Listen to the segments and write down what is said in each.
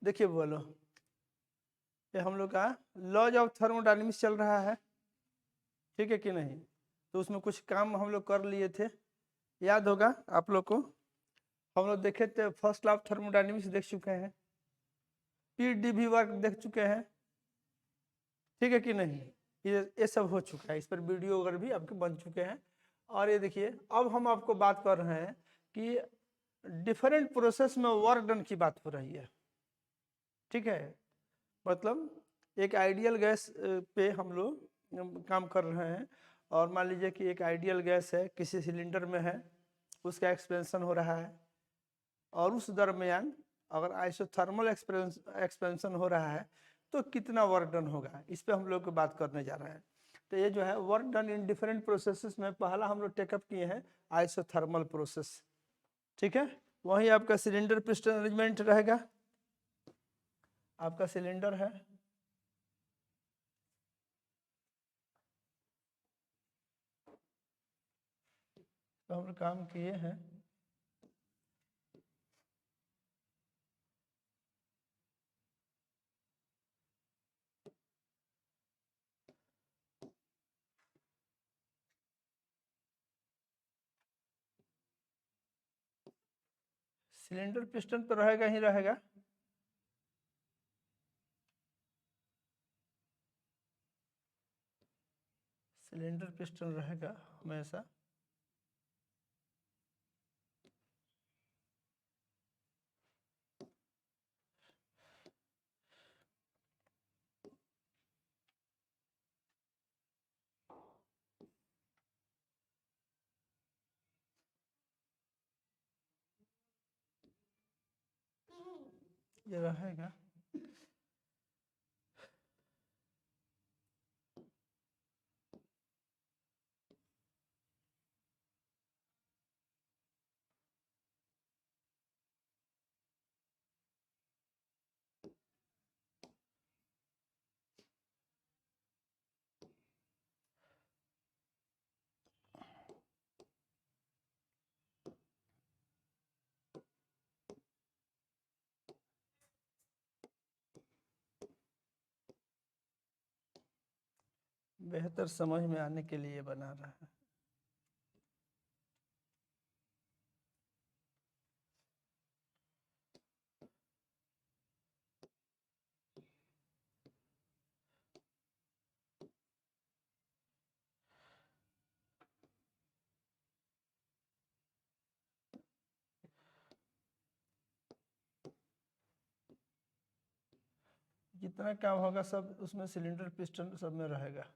देखिए बोलो, ये हम लोग का लॉज ऑफ थर्मोडायनेमिक्स चल रहा है, ठीक है कि नहीं। तो उसमें कुछ काम हम लोग कर लिए थे, याद होगा आप लोग को। हम लोग देखे थे, फर्स्ट लॉ ऑफ थर्मोडायनेमिक्स देख चुके हैं, पीडीवी वर्क देख चुके हैं, ठीक है कि नहीं। ये सब हो चुका है, इस पर वीडियो वगैरह भी आपके बन चुके हैं। और ये देखिए, अब हम आपको बात कर रहे हैं कि डिफरेंट प्रोसेस में वर्क डन की बात हो रही है, ठीक है। मतलब एक आइडियल गैस पे हम लोग काम कर रहे हैं, और मान लीजिए कि एक आइडियल गैस है, किसी सिलेंडर में है, उसका एक्सपेंशन हो रहा है, और उस दरमियान अगर आइसोथर्मल एक्सपेंशन हो रहा है तो कितना वर्क डन होगा, इस पे हम लोग को बात करने जा रहे हैं। तो ये जो है work done in different processes में पहला हम लोग टेकअप किए हैं आइसोथर्मल प्रोसेस, ठीक है। वहीं आपका सिलेंडर पिस्टन अरेंजमेंट रहेगा, आपका सिलेंडर है, तो हम लोग काम किए हैं। सिलेंडर पिस्टन तो रहेगा ही रहेगा, सिलेंडर पिस्टन रहेगा हमेशा। ये रहेगा। बेहतर समझ में आने के लिए बना रहा है। जितना काम होगा सब उसमें सिलेंडर पिस्टन सब में रहेगा।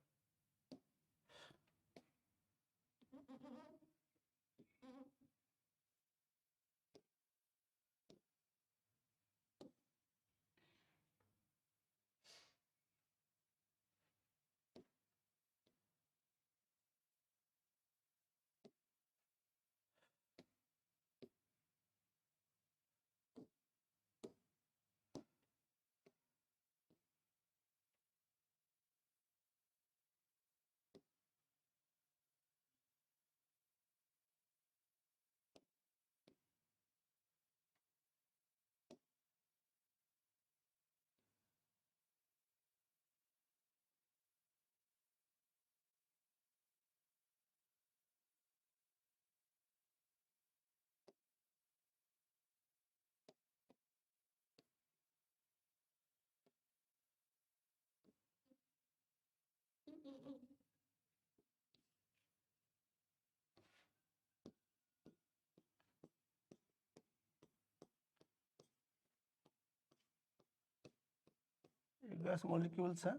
गैस मॉलिक्यूल्स है,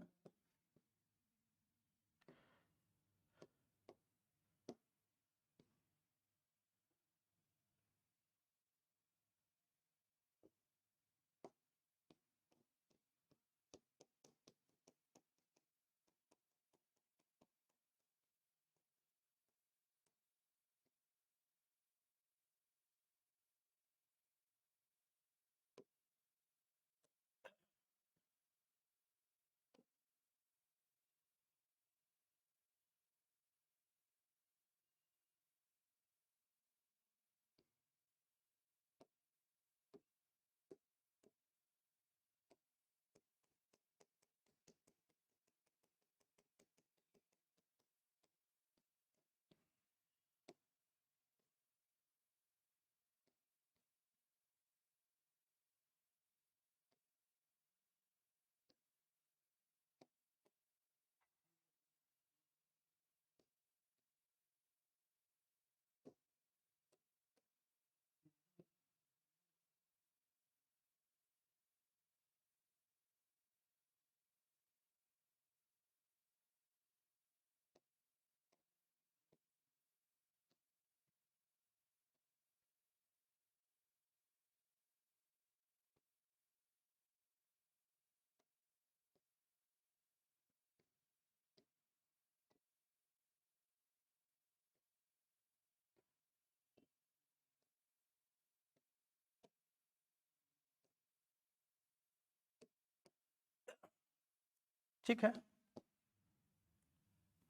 ठीक है,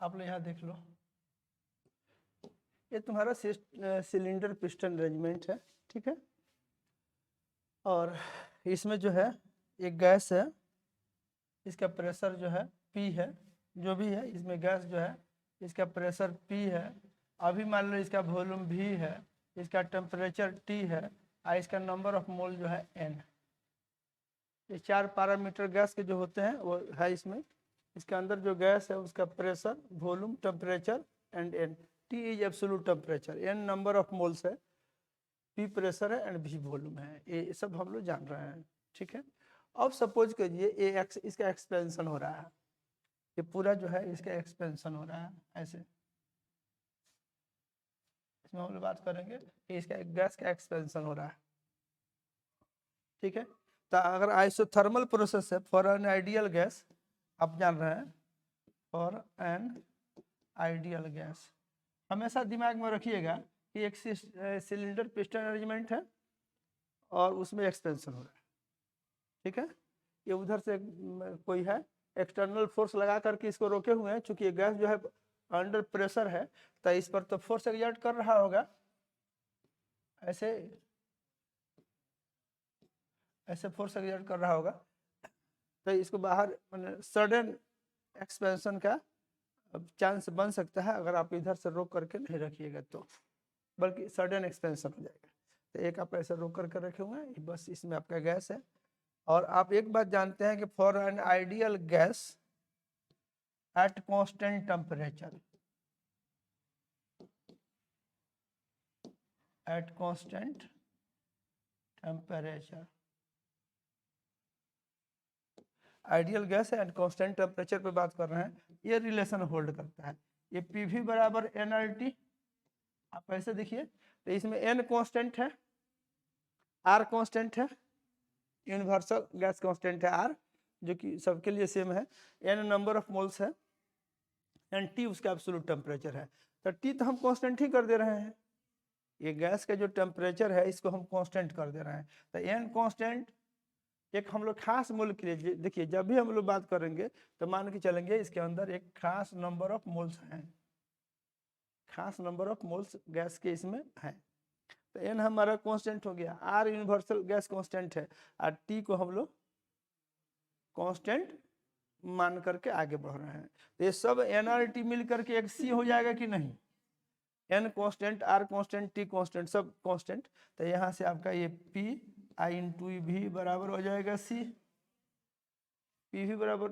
आप लोग यहाँ देख लो, ये तुम्हारा सिलेंडर पिस्टन अरेंजमेंट है। ठीक है, और इसमें जो है एक गैस है, इसका प्रेशर जो है P है, जो भी है इसमें गैस जो है इसका प्रेशर P है। अभी मान लो इसका वॉल्यूम V है, इसका टेम्परेचर T है और इसका नंबर ऑफ मोल जो है N। ये 4 पैरामीटर गैस के जो होते हैं वो है इसमें। इसके अंदर जो गैस है उसका pressure, volume, temperature and N। T is absolute temperature, N number of moles है, P प्रेशर है एंड V वॉल्यूम है। ये सब हम लोग जान रहे हैं। ठीक है, अब सपोज करिए AX इसका एक्सपेंशन हो रहा है, ये पूरा जो है इसका एक्सपेंशन हो रहा है ऐसे, इसमें हम लोग बात करेंगे कि इसका गैस का एक्सपेंशन हो रहा है। ठीक है, तो अगर आइसोथर्मल प्रोसेस है फॉर एन आइडियल गैस, आप जान रहे हैं फॉर एन आइडियल गैस, हमेशा दिमाग में रखिएगा कि एक सिलेंडर पिस्टन अरेंजमेंट है और उसमें एक्सपेंशन हो रहा है। ठीक है, ये उधर से कोई है एक्सटर्नल फोर्स लगा करके इसको रोके हुए हैं, चूंकि ये गैस जो है अंडर प्रेशर है तो इस पर तो फोर्स एक्सर्ट कर रहा होगा, ऐसे ऐसे फोर्स एक्सर्ट कर रहा होगा, तो इसको बाहर सडन एक्सपेंशन का चांस बन सकता है अगर आप इधर से रोक करके नहीं रखिएगा तो, बल्कि सडन एक्सपेंशन हो जाएगा। तो एक आप ऐसे रोक करके रखे हुए हैं, बस इसमें आपका गैस है। और आप एक बात जानते हैं कि for an ideal gas at constant temperature, at constant temperature, ideal gas है एंड कांस्टेंट टेम्परेचर पे बात कर रहे हैं, ये रिलेशन होल्ड करता है। ये PV बराबर nRT, आप ऐसे देखिए, तो इसमें N कांस्टेंट है, R कांस्टेंट है, यूनिवर्सल गैस कांस्टेंट है R, जो कि सबके लिए सेम है, N नंबर ऑफ मोल्स है एंड T उसका एब्सोल्यूट टेम्परेचर है। तो T तो हम कांस्टेंट ही कर दे रहे हैं, ये गैस का जो टेम्परेचर है इसको हम कांस्टेंट कर दे रहे हैं। तो N कांस्टेंट एक हम लोग खास मूल्य के लिए, देखिए जब भी हम लोग बात करेंगे तो मान के चलेंगे इसके अंदर एक खास नंबर ऑफ मोल्स हैं, खास नंबर ऑफ मोल्स गैस के इसमें है, तो N हमारा कांस्टेंट हो गया, R यूनिवर्सल गैस कांस्टेंट है और T को हम लोग कांस्टेंट मान करके आगे बढ़ रहे हैं। तो ये सब nRT मिल करके एक C हो जाएगा कि नहीं, N constant, R constant, T constant, सब कांस्टेंट। तो यहाँ से आपका ये P I इंटू V बराबर हो जाएगा C, PV बराबर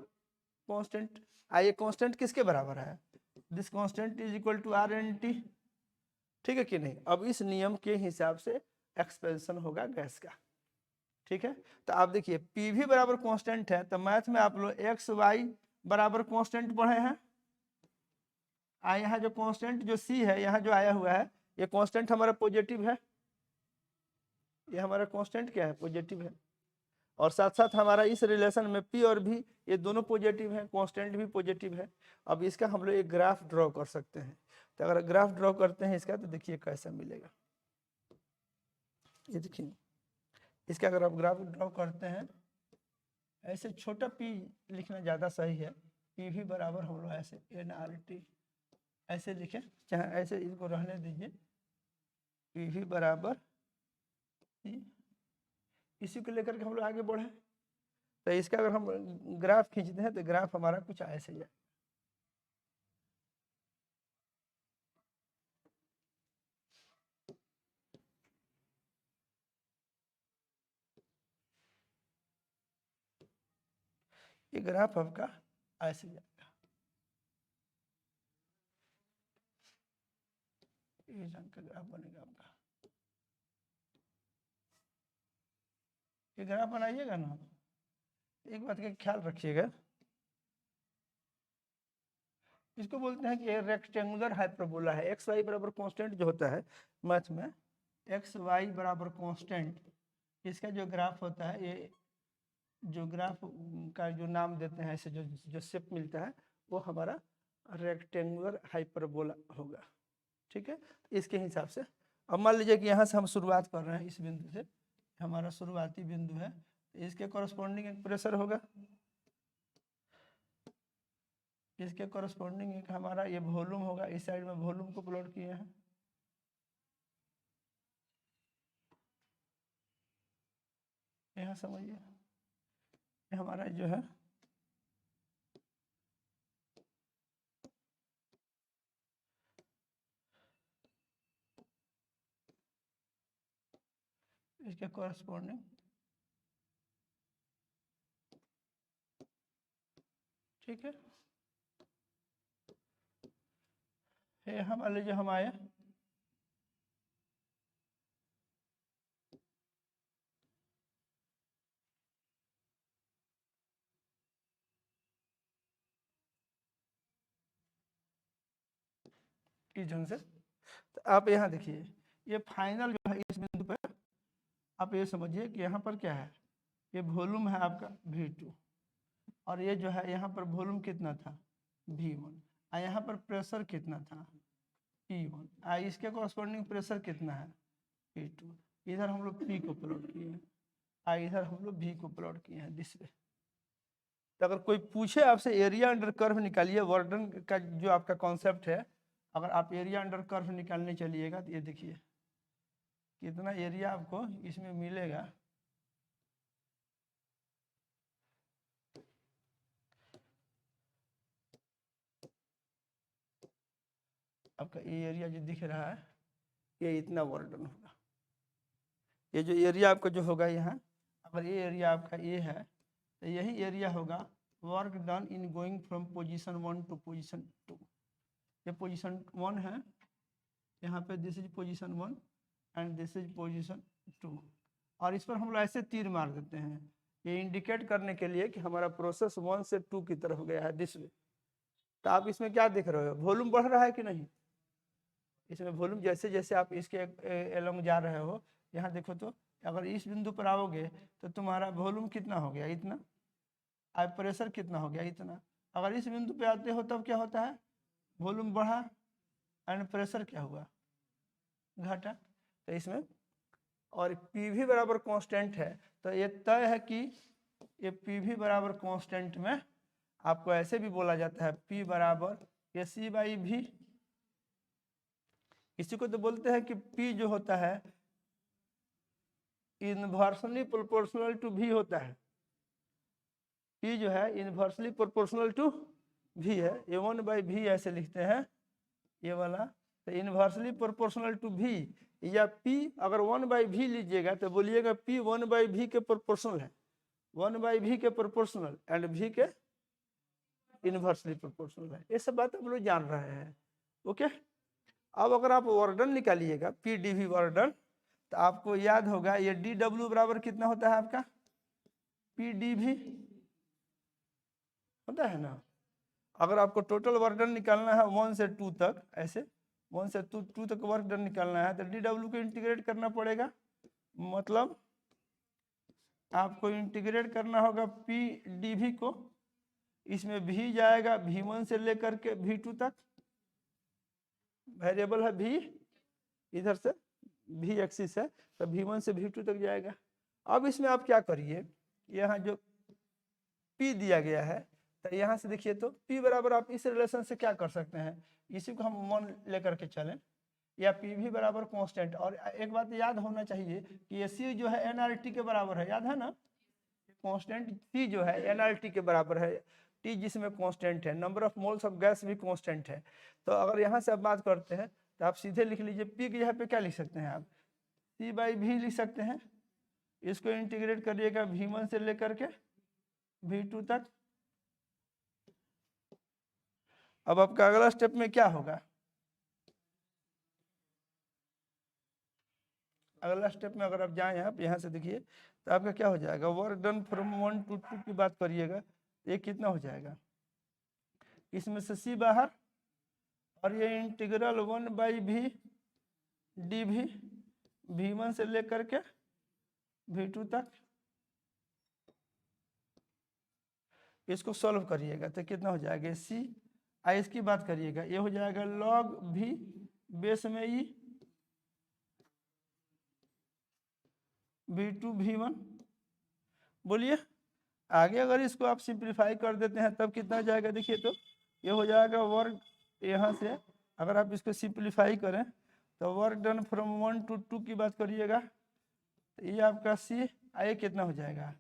कांस्टेंट। ये कांस्टेंट किसके बराबर है, this constant is equal to RNT। ठीक है कि नहीं, अब इस नियम के हिसाब से एक्सपेंशन होगा गैस का। ठीक है, तो आप देखिए PV बराबर कांस्टेंट है, तो मैथ में आप लोग XY बराबर कांस्टेंट पढ़े हैं, यहाँ जो कांस्टेंट जो C है यहाँ जो आया हुआ है ये कांस्टेंट हमारा पॉजिटिव है, ये हमारा कांस्टेंट क्या है, पॉजिटिव है। और साथ साथ हमारा इस रिलेशन में P और V ये दोनों पॉजिटिव है, कांस्टेंट भी पॉजिटिव है। अब इसका हम लोग एक ग्राफ ड्रॉ कर सकते हैं, तो अगर ग्राफ ड्रॉ करते हैं इसका तो देखिए कैसा मिलेगा, ये देखिए इसका अगर आप ग्राफ ड्रॉ करते हैं, ऐसे छोटा P लिखना ज़्यादा सही है, PV बराबर हम लोग ऐसे nRT ऐसे लिखें, चाहे ऐसे इसको रहने दीजिए, PV बराबर इसी को लेकर के हम लोग आगे बढ़े। तो इसका अगर हम ग्राफ खींचते हैं तो ग्राफ हमारा कुछ ऐसे जाए, ये ग्राफ आपका ऐसे जाएगा, इस रंग का ग्राफ बनेगा आपका, ये ग्राफ बनाइएगा ना, एक बात का ख्याल रखिएगा, इसको बोलते हैं कि ये रेक्टेंगुलर हाइपरबोला है। एक्स वाई बराबर कांस्टेंट जो होता है मैथ में, एक्स वाई बराबर कांस्टेंट, इसका जो ग्राफ होता है, ये जो ग्राफ का जो नाम देते हैं ऐसे जो शेप मिलता है वो हमारा रेक्टेंगुलर हाइपरबोला होगा। ठीक है, इसके हिसाब से अब मान लीजिए कि यहाँ से हम शुरुआत कर रहे हैं, इस बिंदु से हमारा शुरुआती बिंदु है, इसके कॉरस्पॉन्डिंग एक प्रेशर होगा, इसके कॉरस्पॉन्डिंग एक हमारा ये वॉल्यूम होगा, इस साइड में वॉल्यूम को प्लॉट किए हैं। यहाँ समझिए, ये हमारा जो है इसके कॉरस्पॉन्डिंग ठीक है। ये हम मान लीजिए हम आए इस ढंग से, तो आप यहाँ देखिए ये फाइनल जो है इस बिंदु पर आप ये समझिए कि यहाँ पर क्या है, ये वॉल्यूम है आपका V2 और ये जो है यहाँ पर वॉल्यूम कितना था V1 और यहाँ पर प्रेशर कितना था P1 इसके कॉरस्पॉन्डिंग प्रेशर कितना है P2। इधर हम लोग P को प्लॉट किए हैं इधर हम लोग V को प्लॉट किए हैं दिस वे। तो अगर कोई पूछे आपसे एरिया अंडर कर्व निकालिए, वर्डन का जो आपका कॉन्सेप्ट है, अगर आप एरिया अंडर कर्व निकालने चलिएगा तो ये देखिए कितना एरिया आपको इसमें मिलेगा। आपका ये एरिया जो दिख रहा है ये इतना वर्डन होगा। ये जो एरिया आपका जो होगा यहाँ, अगर ये एरिया आपका ये है तो यही एरिया होगा work done in going from position 1 to position 2। ये पोजीशन 1 है, यहाँ पे this is position 1 and this is position 2 और इस पर हम लोग ऐसे तीर मार देते हैं ये इंडिकेट करने के लिए कि हमारा प्रोसेस 1 से 2 की तरफ गया है दिस वे। तो आप इसमें क्या देख रहे हो, वॉल्यूम बढ़ रहा है कि नहीं, इसमें वॉल्यूम जैसे जैसे आप इसके एलोंग जा रहे हो, यहाँ देखो तो अगर इस बिंदु पर आओगे तो तुम्हारा वॉल्यूम कितना हो गया इतना, अब प्रेशर कितना हो गया इतना। अगर इस बिंदु पे आते हो तब क्या होता है, वॉल्यूम बढ़ा एंड प्रेशर क्या हुआ घटा। तो इसमें और PV बराबर कांस्टेंट है, तो ये तय है कि ये PV बराबर कांस्टेंट में आपको ऐसे भी बोला जाता है P बराबर AC/V। इसी को तो बोलते हैं कि P जो होता है इनवर्सली प्रोपोर्शनल टू V होता है। P जो है इनवर्सली प्रोपोर्शनल टू V है, ये 1/V ऐसे लिखते हैं ये वाला। तो इनवर्सली प्रोपोर्शनल टू V या P अगर 1/V लीजिएगा तो बोलिएगा P 1/V के प्रोपोर्शनल है, 1/V के प्रोपोर्शनल एंड V के इनवर्सली प्रोपोर्शनल है। ये सब बात हम लोग जान रहे हैं। ओके, अब अगर आप वर्डन निकालिएगा PdV वर्डन तो आपको याद होगा ये dW बराबर कितना होता है आपका PdV होता है ना। अगर आपको टोटल वर्क डन निकालना है 1 से 2 तक, ऐसे 1 से 2 तक वर्क डन निकालना है तो dW को इंटीग्रेट करना पड़ेगा। मतलब आपको इंटीग्रेट करना होगा PdV को, इसमें V जाएगा V1 से लेकर के V2 तक, वेरिएबल है V, इधर से V एक्सिस है तो V1 से V2 तक जाएगा। अब इसमें आप क्या करिए, यहाँ जो P दिया गया है तो यहाँ से देखिए तो P बराबर आप इस रिलेशन से क्या कर सकते हैं, इसी को हम 1 लेकर के चलें या PV बराबर कांस्टेंट। और एक बात याद होना चाहिए कि ये C जो है nRT के बराबर है, याद है ना, कांस्टेंट C जो है nRT के बराबर है, T जिसमें कांस्टेंट है, number of moles of gas भी कांस्टेंट है। तो अगर यहाँ से आप बात करते हैं तो आप सीधे लिख लीजिए P के यहाँ पे क्या लिख सकते हैं आप C/V लिख सकते हैं। इसको इंटीग्रेट करिएगा V1 से लेकर के V2 तक। अब आपका अगला स्टेप में क्या होगा, अगला स्टेप में अगर आप जाएं आप यहाँ से देखिए तो आपका क्या हो जाएगा, वर्क डन फ्रॉम 1 to 2 की बात करिएगा, ये कितना हो जाएगा, इसमें से C बाहर और ये इंटीग्रल 1/V dV V1 से लेकर के V2 तक, इसको सॉल्व करिएगा तो कितना हो जाएगा C। इसकी बात करिएगा ये हो जाएगा log V बेस में E V2 V1। बोलिए आगे अगर इसको आप सिंप्लीफाई कर देते हैं तब कितना जाएगा, देखिए तो ये हो जाएगा वर्क यहाँ से, अगर आप इसको सिंप्लीफाई करें तो वर्क डन फ्रॉम 1 to 2 की बात करिएगा तो ये आपका सी आए कितना हो जाएगा,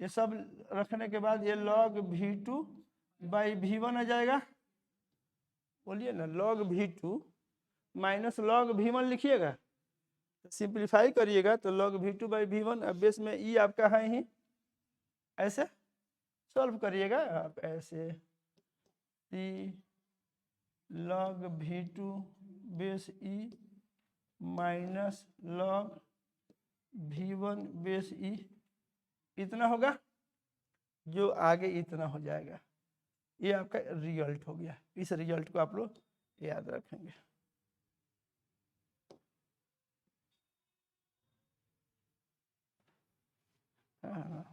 ये सब रखने के बाद ये log V2 बाई V1 आ जाएगा। बोलिए ना, log V2 minus log V1 लिखिएगा, तो सिंप्लीफाई करिएगा तो log V2 बाई V1, अब बेस में ई आपका है ही, ऐसे सॉल्व करिएगा आप, ऐसे सी log V2 base E minus log V1 base ई, इतना होगा, जो आगे इतना हो जाएगा। ये आपका रिजल्ट हो गया। इस रिजल्ट को आप लोग याद रखेंगे। हाँ,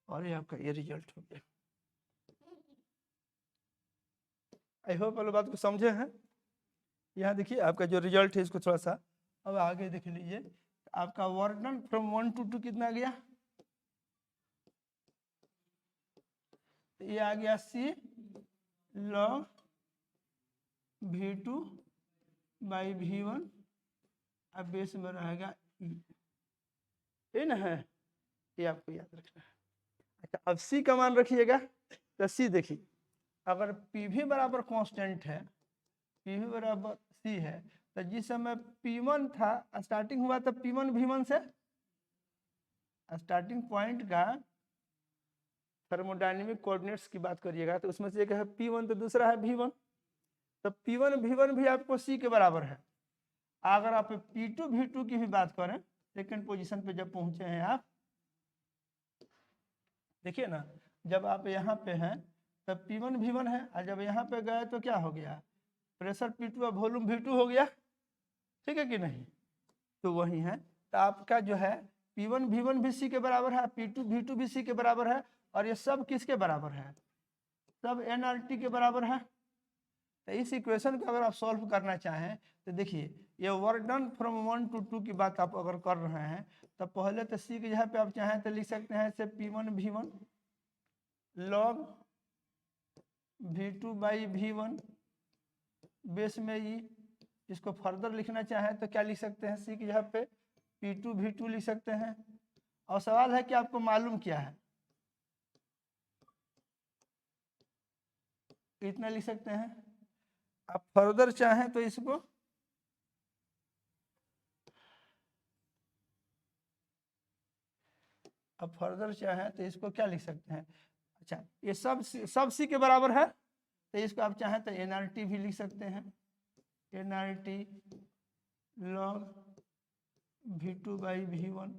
और ये आपका ये रिजल्ट हो गया। आई होप वाली बात को समझे हैं। यहाँ देखिए आपका जो रिजल्ट है, इसको थोड़ा सा अब आगे देख लीजिए। आपका वर्क डन फ्रॉम 1 to 2 कितना गया, ये आ गया सी log V2 बाई V1, अब बेस में रहेगा ई, ये ना है, ये आपको याद रखना है। अच्छा, अब सी का मान रखिएगा, तो सी देखिए, अगर पी बराबर कांस्टेंट है, पी बराबर सी है, तो जिस समय P1 था स्टार्टिंग हुआ तो P1 V1 से, स्टार्टिंग पॉइंट का थर्मोडायनेमिक कोऑर्डिनेट्स की बात करिएगा तो उसमें से एक है P1 तो दूसरा है V1, तो P1 V1 भी आपको C के बराबर है। अगर आप P2 V2 की भी बात करें, सेकेंड पोजीशन पे जब पहुंचे हैं आप, देखिए ना, जब आप यहाँ पे हैं तब P1 V1 है, और जब यहाँ पे गए तो क्या हो गया, प्रेशर P2 और वॉल्यूम V2 हो गया, ठीक है कि नहीं, तो वही है। तो आपका जो है P1 V1 भी C के बराबर है, P2 V2 भी C के बराबर है, और ये सब किसके बराबर है, सब nRT के बराबर है। तो इस इक्वेशन को अगर आप सॉल्व करना चाहें तो देखिए, ये वर्क डन फ्रॉम 1 to 2 की बात आप अगर कर रहे हैं तो पहले तो सी की जगह पे आप चाहें तो लिख सकते हैं ऐसे P1 V1 log V2 by V1 base में ई, इसको फर्दर लिखना चाहें तो क्या लिख सकते हैं, सी की जगह पे P2 V2 लिख सकते हैं। और सवाल है कि आपको मालूम क्या है, इतना लिख सकते हैं। आप फर्दर चाहें तो इसको क्या लिख सकते हैं, अच्छा ये सब सी के बराबर है, तो इसको आप चाहें तो nRT भी लिख सकते हैं, nRT log V2 by V1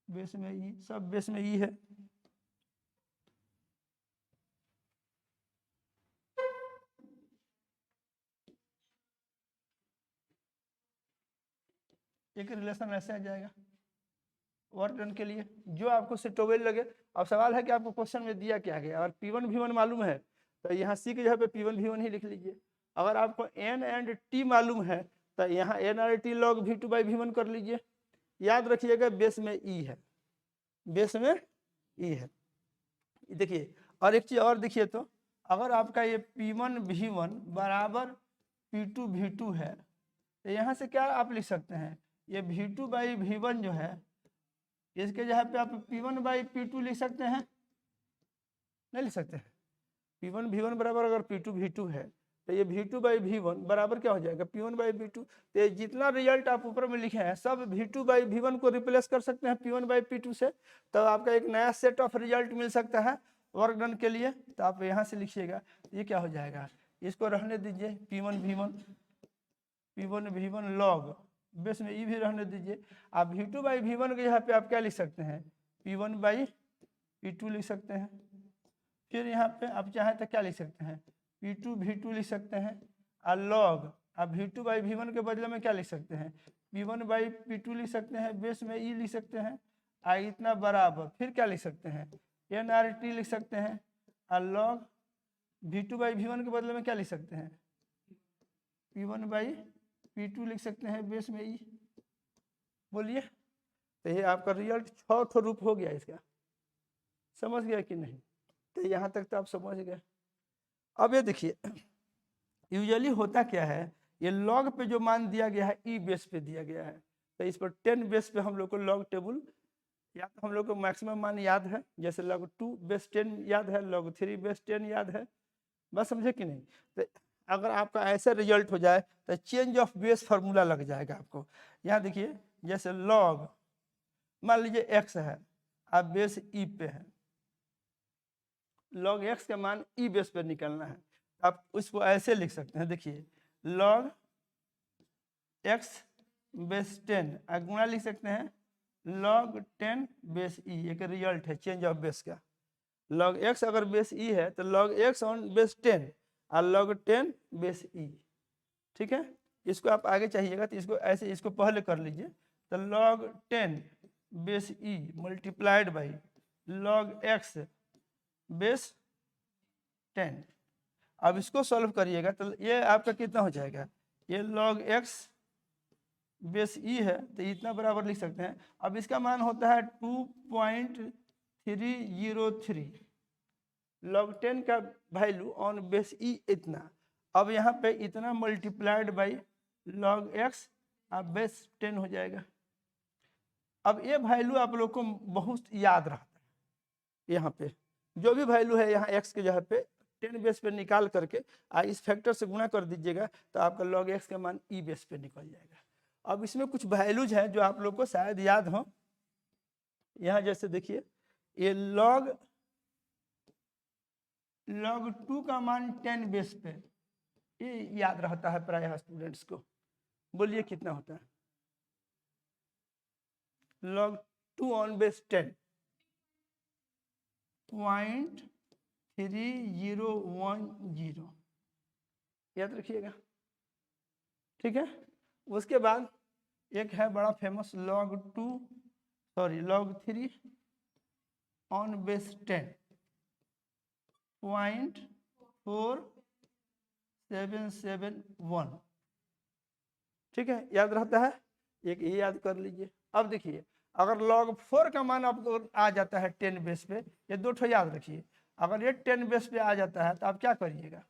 base में ई, सब बेस में ई है। एक रिलेशन ऐसे आ जाएगा वर्क डन के लिए, जो आपको सुटेबल लगे। अब सवाल है कि आपको क्वेश्चन में दिया क्या गया, अगर P1 V1 मालूम है तो यहाँ सी की जगह पे P1 V1 ही लिख लीजिए। अगर आपको N एंड T मालूम है तो यहाँ nRT log V2 by V1 कर लीजिए। याद रखिएगा बेस में ई है, बेस में ई है। देखिए, और एक चीज और देखिए, तो अगर आपका ये P1 V1 बराबर P2 V2 है तो यहाँ से क्या आप लिख सकते हैं, ये V2 बाई V1 जो है, इसके जगह पे आप P1 बाई P2 लिख सकते हैं, नहीं लिख सकते हैं। P1 V1 बराबर अगर P2 V2 है तो ये V2 बाई V1 बराबर क्या हो जाएगा, P1 बाई V2। तो ये जितना रिजल्ट आप ऊपर में लिखे हैं सब V2 बाई V1 को रिप्लेस कर सकते हैं P1 बाई P2 से, तब आपका एक नया सेट ऑफ रिजल्ट मिल सकता है वर्क डन के लिए। तो आप यहाँ से लिखिएगा, ये क्या हो जाएगा, इसको रहने दीजिए P1 V1 log बेस में ई भी रहने दीजिए। आप V2 बाई V1 के यहाँ पे आप क्या लिख सकते हैं, P1 बाई P2 लिख सकते हैं। फिर यहाँ पे आप चाहें तो क्या लिख सकते हैं, P2 V2 लिख सकते हैं, और log आप V2 बाई V1 के बदले में क्या लिख सकते हैं, P1 बाई P2 लिख सकते हैं, बेस में ई लिख सकते हैं, आई इतना बराबर, फिर क्या लिख सकते हैं nRT लिख सकते हैं, और लॉग V2 बाई V1 के बदले में क्या लिख सकते हैं P1 बाई P2 लिख सकते हैं बेस में ई। बोलिए, तो ये आपका रिजल्ट 6 रूप हो गया इसका। समझ गया कि नहीं? तो यहाँ तक तो आप समझ गए। अब ये देखिए यूजुअली होता क्या है, ये लॉग पे जो मान दिया गया है ई बेस पे दिया गया है, तो इस पर 10 बेस पे हम लोग को लॉग टेबल या तो हम लोग को मैक्सिमम मान याद है, जैसे log 2 बेस 10 याद है, log 3 बेस 10 याद है। बस समझे कि नहीं? तो अगर आपका ऐसा रिजल्ट हो जाए तो चेंज ऑफ बेस फार्मूला लग जाएगा आपको। यहाँ देखिए जैसे लॉग मान लीजिए x है, आप बेस ई पे है, log x का मान ई बेस पे निकलना है, आप उसको ऐसे लिख सकते हैं। देखिए log x बेस 10 गुणा लिख सकते हैं log 10 बेस ई, एक रिजल्ट है चेंज ऑफ बेस का। log x अगर बेस ई है तो log x ऑन बेस 10 और log 10 बेस ई। ठीक है, इसको आप आगे चाहिएगा तो इसको ऐसे, इसको पहले कर लीजिए। तो log 10 base E multiplied by log x base 10। अब इसको सॉल्व करिएगा तो ये आपका कितना हो जाएगा, ये log x बेस ई है तो इतना बराबर लिख सकते हैं। अब इसका मान होता है 2.303, log 10 का वैल्यू ऑन बेस ई इतना। अब यहाँ पे इतना मल्टीप्लाइड बाई log x अब बेस 10 हो जाएगा। अब ये वैल्यू आप लोग को बहुत याद रहता है, यहाँ पे जो भी वैल्यू है यहाँ x के जगह पे 10 बेस पे निकाल करके इस फैक्टर से गुणा कर दीजिएगा तो आपका log x का मान ई बेस पे निकल जाएगा। अब इसमें कुछ वैल्यूज हैं जो आप लोग को शायद याद हो। यहाँ जैसे देखिए ये log 2 का मान 10 बेस पे, ये याद रहता है प्रायः स्टूडेंट्स को। बोलिए कितना होता है log 2 ऑन बेस 10, 0.3010, याद रखिएगा। ठीक है, उसके बाद एक है बड़ा फेमस log 3 ऑन बेस 10, 0.4771। ठीक है, याद रहता है, एक ये याद कर लीजिए। अब देखिए अगर log 4 का मान आपको आ जाता है 10 बेस पे, ये दो ठो याद रखिए। अगर ये 10 बेस पे आ जाता है तो आप क्या करिएगा,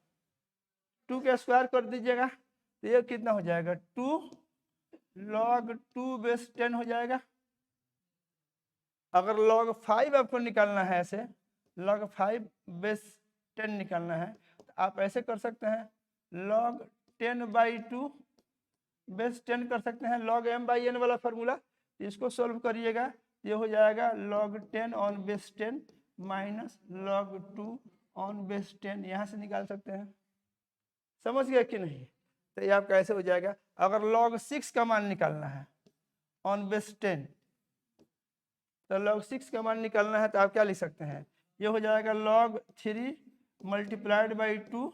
2 का स्क्वायर कर दीजिएगा तो ये कितना हो जाएगा 2 log 2 बेस 10 हो जाएगा। अगर log 5 आपको निकालना है, ऐसे log 5 बेस 10 निकालना है तो आप ऐसे कर सकते हैं log 10/2 बेस 10 कर सकते हैं, log m/n वाला फार्मूला। इसको सॉल्व करिएगा, ये हो जाएगा log 10 on base 10 minus log 2 on base 10, यहाँ से निकाल सकते हैं। समझ गए कि नहीं? तो ये आपका ऐसे हो जाएगा। अगर log 6 का मान निकालना है ऑन बेस 10, तो log 6 का मान निकालना है तो आप क्या लिख सकते हैं, ये हो जाएगा log 3 मल्टीप्लाइड बाई 2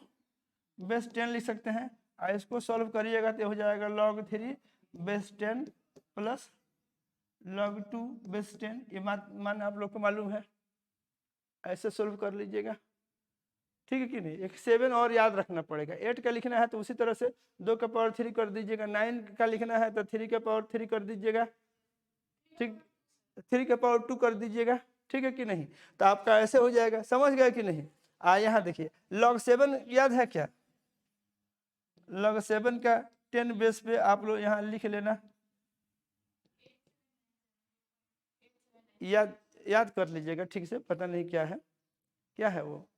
बेस 10 लिख सकते हैं। और इसको सॉल्व करिएगा तो हो जाएगा log 3 base 10 plus log 2 base 10। ये मान आप लोग को मालूम है, ऐसे सॉल्व कर लीजिएगा। ठीक है कि नहीं? एक 7 और याद रखना पड़ेगा। 8 का लिखना है तो उसी तरह से 2 का पावर 3 कर दीजिएगा, 9 का लिखना है तो 3 का पावर 3 कर दीजिएगा, ठीक, 3 का पावर 2 कर दीजिएगा। ठीक है कि नहीं? तो आपका ऐसे हो जाएगा। समझ गए कि नहीं? यहाँ देखिए log 7 याद है क्या, log 7 का 10 बेस पे आप लोग यहाँ लिख लेना, याद कर लीजिएगा ठीक से, पता नहीं क्या है, क्या है वो,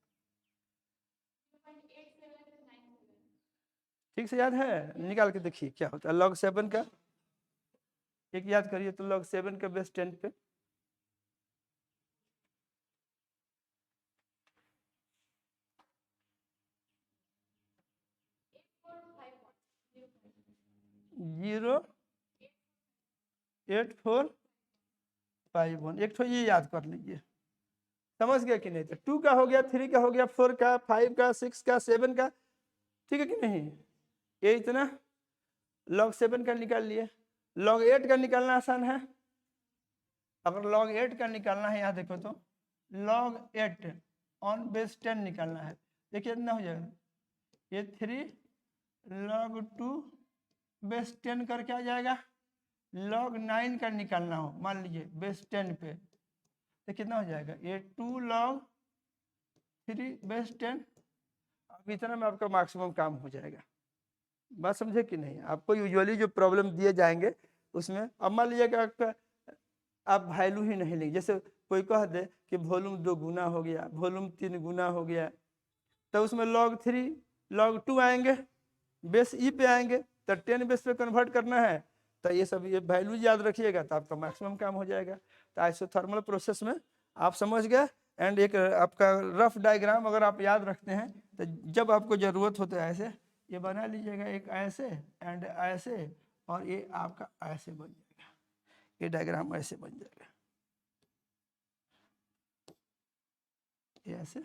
ठीक से याद है, निकाल के देखिए क्या होता है log 7 का। एक याद करिए तो log 7 का बेस 10 पे 0.8451, एक तो ये याद कर लीजिए। समझ गया कि नहीं? तो 2 का हो गया, 3 का हो गया, 4 का, 5 का, 6 का, 7 का। ठीक है कि नहीं? ये इतना log 7 का निकाल लिए। log 8 का निकालना आसान है, अगर log 8 का निकालना है, यहाँ देखो तो log 8 ऑन बेस 10 निकालना है, देखिए कितना हो जाएगा, ये 3 log 2 बेस 10 करके आ जाएगा। log 9 का निकालना हो मान लीजिए बेस 10 पे, तो कितना हो जाएगा, ये 2 log 3 बेस 10। अब इतना में आपका मैक्सिमम काम हो जाएगा। बात समझे कि नहीं? आपको यूजुअली जो प्रॉब्लम दिए जाएंगे उसमें, अब मान लीजिए कि आपका आप वैल्यू ही नहीं लेंगे, जैसे कोई कह दे कि वॉल्यूम 2 गुना हो गया, वॉल्यूम 3 गुना हो गया, तो उसमें log 3 log 2 आएंगे, बेस ई पे आएंगे, तो 10 बेस पे कन्वर्ट करना है, तो ये सब ये वैल्यू याद रखिएगा तो आपका मैक्सिमम काम हो जाएगा। तो आइसोथर्मल प्रोसेस में आप समझ गए। एंड एक आपका रफ डायग्राम अगर आप याद रखते हैं तो जब आपको ज़रूरत होता है ऐसे ये बना लीजिएगा, एक ऐसे एंड ऐसे, और ये आपका ऐसे बन जाएगा, ये डायग्राम ऐसे बन जाएगा, ये ऐसे।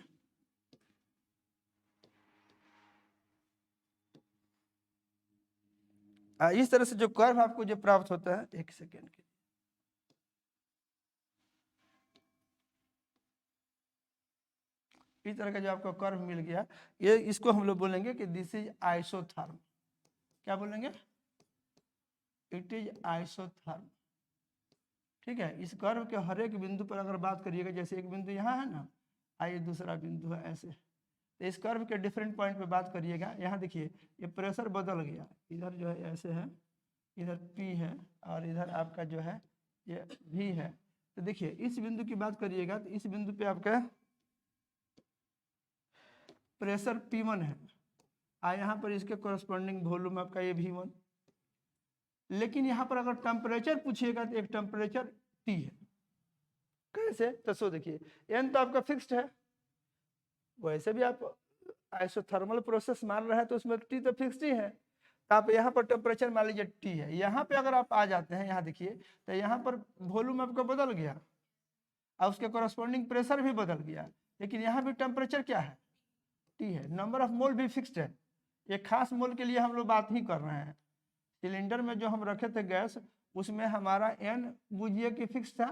इस तरह से जो कर्व आपको जो प्राप्त होता है, एक सेकेंड के, इस तरह का जो आपको कर्व मिल गया, ये इसको हम लोग बोलेंगे कि दिस इज आइसोथर्म। क्या बोलेंगे? It is isotherm. ठीक है, इस कर्व के हर एक बिंदु पर अगर बात करिएगा, जैसे एक बिंदु यहाँ है ना, आइए दूसरा बिंदु है ऐसे, तो इस कर्व के डिफरेंट पॉइंट पे बात करिएगा। यहाँ देखिए ये प्रेशर बदल गया, इधर जो है ऐसे है, इधर P है और इधर आपका जो है ये V है। तो देखिए इस बिंदु की बात करिएगा तो इस बिंदु पे आपका प्रेशर P1 है, यहाँ पर इसके कोरस्पॉन्डिंग वॉल्यूम आपका ये V1। लेकिन यहाँ पर अगर टेम्परेचर पूछिएगा तो एक टेम्परेचर T है। कैसे? तो सो देखिए n तो आपका फिक्स्ड है, वैसे भी आप आइसोथर्मल प्रोसेस मान रहे हैं तो उसमें T तो फिक्स्ड ही है। तो आप यहाँ पर टेम्परेचर मान लीजिए T है, यहाँ पे अगर आप आ जाते हैं, यहाँ देखिए तो यहाँ पर वॉल्यूम आपका बदल गया और उसके कोरस्पॉन्डिंग प्रेशर भी बदल गया, लेकिन यहाँ भी टेम्परेचर क्या है? T है। नंबर ऑफ मोल भी फिक्स्ड है। एक खास मोल के लिए हम लोग बात ही कर रहे हैं। सिलेंडर में जो हम रखे थे गैस, उसमें हमारा n बुझिए कि फिक्स था,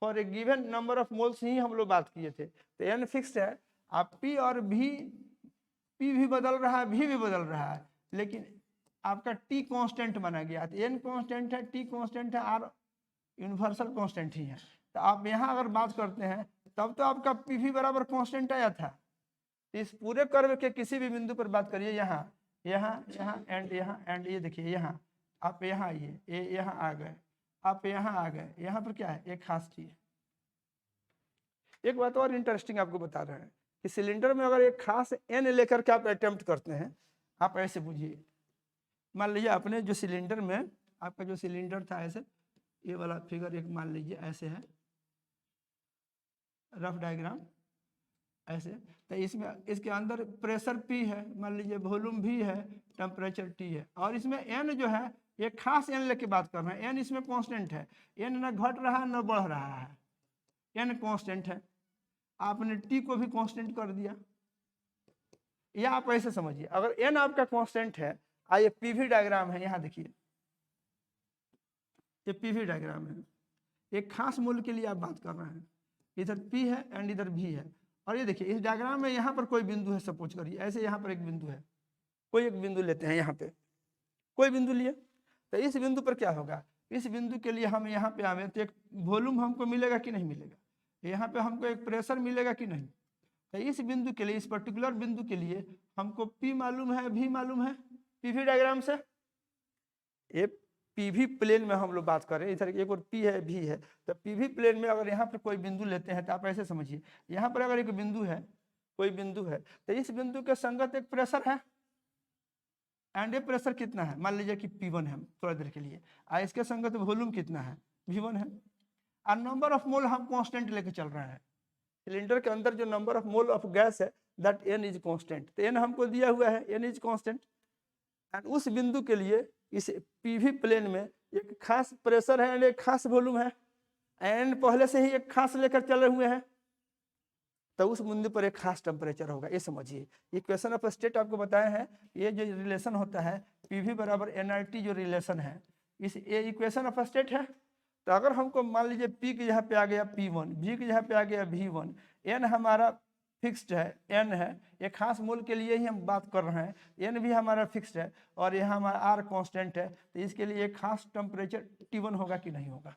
for a given number of moles ही हम लोग बात किए थे, तो n फिक्स है। आप P और V, P भी बदल रहा है, V भी बदल रहा है, लेकिन आपका T कांस्टेंट माना गया, तो n कांस्टेंट है, T कांस्टेंट है, R यूनिवर्सल कांस्टेंट ही है। तो आप यहाँ अगर बात करते हैं तब तो आपका PV बराबर कांस्टेंट आया था। इस पूरे कर्व के किसी भी बिंदु पर बात करिए, यहाँ यहाँ यहाँ एंड ये देखिए यहाँ आप यहाँ आइए, ये यहाँ आ गए, आप यहाँ आ गए, यहाँ पर क्या है? एक खास चीज। एक बात और इंटरेस्टिंग आपको बता रहे हैं कि सिलेंडर में अगर एक खास n लेकर के आप अटेम्प्ट करते हैं, आप ऐसे बुझिए, मान लीजिए आपने जो सिलेंडर में आपका जो सिलेंडर था ऐसे, ये वाला फिगर एक मान लीजिए ऐसे है, रफ डायग्राम ऐसे, तो इसमें इसके अंदर प्रेशर P है, मान लीजिए वॉल्यूम V है, टेम्परेचर T है, और इसमें n जो है एक खास n लेके बात कर रहे हैं। n इसमें कांस्टेंट है, n ना घट रहा है ना बढ़ रहा है, n कांस्टेंट है। आपने T को भी कांस्टेंट कर दिया, या आप ऐसे समझिए, अगर n आपका कांस्टेंट है, आइए PV डायग्राम है, यहाँ देखिए ये PV डायग्राम है, एक खास मूल्य के लिए आप बात कर रहे हैं, इधर P है एंड इधर V है। और ये देखिए इस डायग्राम में यहाँ पर कोई बिंदु है, सपोज करिए ऐसे यहाँ पर एक बिंदु है, कोई एक बिंदु लेते हैं, यहाँ पे कोई बिंदु लिए, तो इस बिंदु पर क्या होगा? इस बिंदु के लिए हम यहाँ पे आवे तो एक वॉल्यूम हमको मिलेगा कि नहीं मिलेगा, यहाँ पे हमको एक प्रेशर मिलेगा कि नहीं। तो इस बिंदु के लिए, इस पर्टिकुलर बिंदु के लिए हमको P मालूम है, V मालूम है, PV डायग्राम से। ये PV प्लेन में हम लोग बात करें, इधर एक और P है, V है, तो PV प्लेन में अगर यहाँ पर कोई बिंदु लेते हैं तो आप ऐसे समझिए, यहाँ पर अगर एक बिंदु है, कोई बिंदु है, तो इस बिंदु के संगत एक प्रेशर है, एंड ये प्रेशर कितना है? मान लीजिए कि P1 है थोड़ा देर के लिए, और इसके संगत वॉल्यूम कितना है? V1 है, और नंबर ऑफ मोल हम कांस्टेंट लेके चल रहे हैं। सिलेंडर के अंदर जो number of mole of gas है दैट n इज कांस्टेंट, तो n हमको दिया हुआ है, n इज कांस्टेंट। एंड उस बिंदु के लिए इस PV प्लेन में एक खास प्रेशर है एंड एक खास वॉल्यूम है, एंड पहले से ही एक खास लेकर चले हुए हैं, तो उस बिंदु पर एक खास टेम्परेचर होगा। ये समझिए, इक्वेशन ऑफ स्टेट आपको बताए हैं, ये जो रिलेशन होता है PV बराबर nRT जो रिलेशन है, इस ये इक्वेशन ऑफ स्टेट है। तो अगर हमको मान लीजिए P के यहाँ पे आ गया P1, V के यहाँ पे आ गया V1, N हमारा फिक्स्ड है, N है, एक खास मोल के लिए ही हम बात कर रहे हैं, N भी हमारा फिक्स्ड है और यहाँ हमारा R कांस्टेंट है, तो इसके लिए एक खास टेम्परेचर T1 होगा कि नहीं होगा।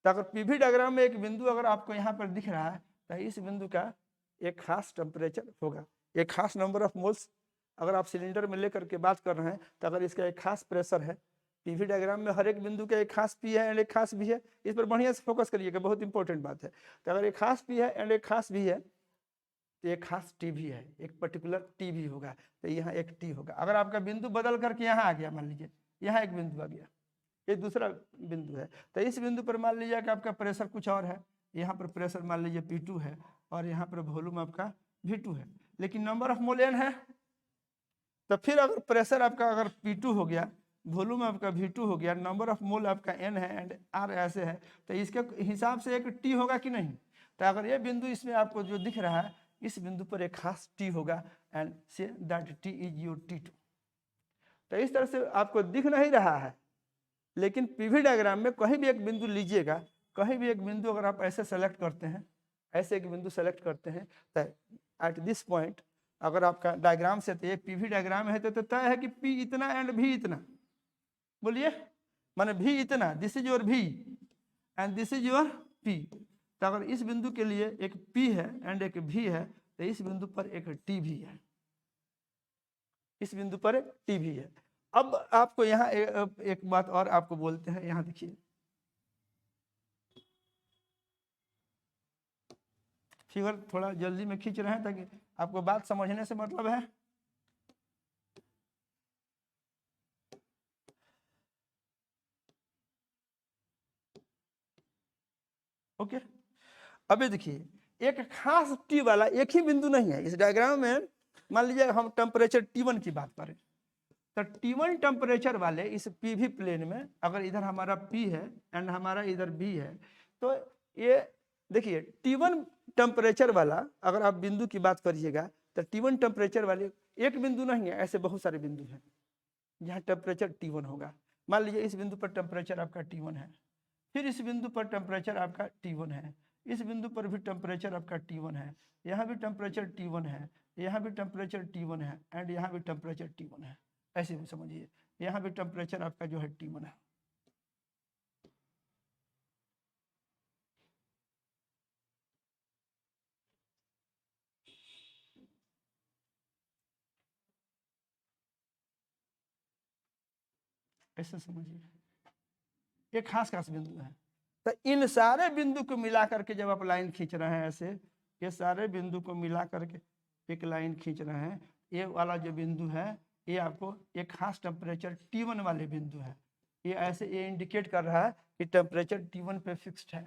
तो अगर पीवी डायग्राम में एक बिंदु अगर आपको यहाँ पर दिख रहा है तो इस बिंदु का एक खास टेम्परेचर होगा, एक खास नंबर ऑफ मोल्स अगर आप सिलेंडर में लेकर के बात कर रहे हैं तो अगर इसका एक खास प्रेशर है, पीवी डायग्राम में हर एक बिंदु का एक खास पी है एंड एक खास भी है, इस पर बढ़िया से फोकस करिएगा, बहुत इंपॉर्टेंट बात है। तो अगर एक खास पी है एंड एक खास भी है तो एक खास टी भी है, एक पर्टिकुलर टी भी होगा, तो यहाँ एक टी होगा। अगर आपका बिंदु बदल करके यहाँ आ गया, मान लीजिए यहाँ एक बिंदु आ गया, ये दूसरा बिंदु है, तो इस बिंदु पर मान लीजिए कि आपका प्रेशर कुछ और है, यहाँ पर प्रेशर मान लीजिए P2 है और यहाँ पर वॉल्यूम आपका V2 है, लेकिन नंबर ऑफ मोल N है। तो फिर अगर प्रेशर आपका अगर P2 हो गया, वॉल्यूम आपका V2 हो गया, नंबर ऑफ मोल आपका N है एंड R ऐसे है, तो इसके हिसाब से एक T होगा कि नहीं। तो अगर ये बिंदु इसमें आपको जो दिख रहा है, इस बिंदु पर एक खास T होगा and say that T is your T2। तो इस तरह से आपको दिख नहीं रहा है, लेकिन पीवी डायग्राम में कहीं भी एक बिंदु लीजिएगा, कहीं भी एक बिंदु अगर आप ऐसे सेलेक्ट करते हैं, ऐसे एक बिंदु सेलेक्ट करते हैं, तो एट दिस पॉइंट अगर आपका डायग्राम से, तो ये पीवी डायग्राम है तो तय है कि P इतना एंड V इतना, बोलिए माने V इतना, this is your V and this is your P। तो अगर इस बिंदु के लिए एक P है एंड एक V है, तो इस बिंदु पर एक T भी है, इस बिंदु पर एक T भी है। अब आपको यहाँ एक बात और आपको बोलते हैं, यहाँ देखिए फिगर थोड़ा जल्दी में खींच रहे हैं ताकि आपको बात समझने से मतलब है। ओके, अभी देखिए एक खास टी वाला एक ही बिंदु नहीं है इस डायग्राम में। मान लीजिए हम टेम्परेचर T1 की बात करें, तो T1 टेम्परेचर वाले इस पीवी प्लेन में अगर इधर हमारा P है एंड हमारा इधर B है, तो ये देखिए T1 टेम्परेचर वाला अगर आप बिंदु की बात करिएगा तो T1 टेम्परेचर वाले एक बिंदु नहीं है, ऐसे बहुत सारे बिंदु हैं जहाँ टेम्परेचर T1 होगा। मान लीजिए इस बिंदु पर टेम्परेचर आपका T1 है, फिर इस बिंदु पर टेम्परेचर आपका T1 है, इस बिंदु पर भी टेम्परेचर आपका T1 है, यहाँ भी टेम्परेचर T1 है, यहाँ भी टेम्परेचर T1 है एंड यहाँ भी टेम्परेचर T1 है। ऐसे भी समझिए यहाँ भी टेम्परेचर आपका जो है T1 है। ऐसे समझिए ये खास खास बिंदु है। तो इन सारे बिंदु को मिला करके जब आप लाइन खींच रहे हैं ऐसे, ये सारे बिंदु को मिला करके एक लाइन खींच रहे हैं, ये वाला जो बिंदु है ये आपको एक खास टेम्परेचर T1 वाले बिंदु है, ये ऐसे ये इंडिकेट कर रहा है कि टेम्परेचर T1 पे फिक्स्ड है।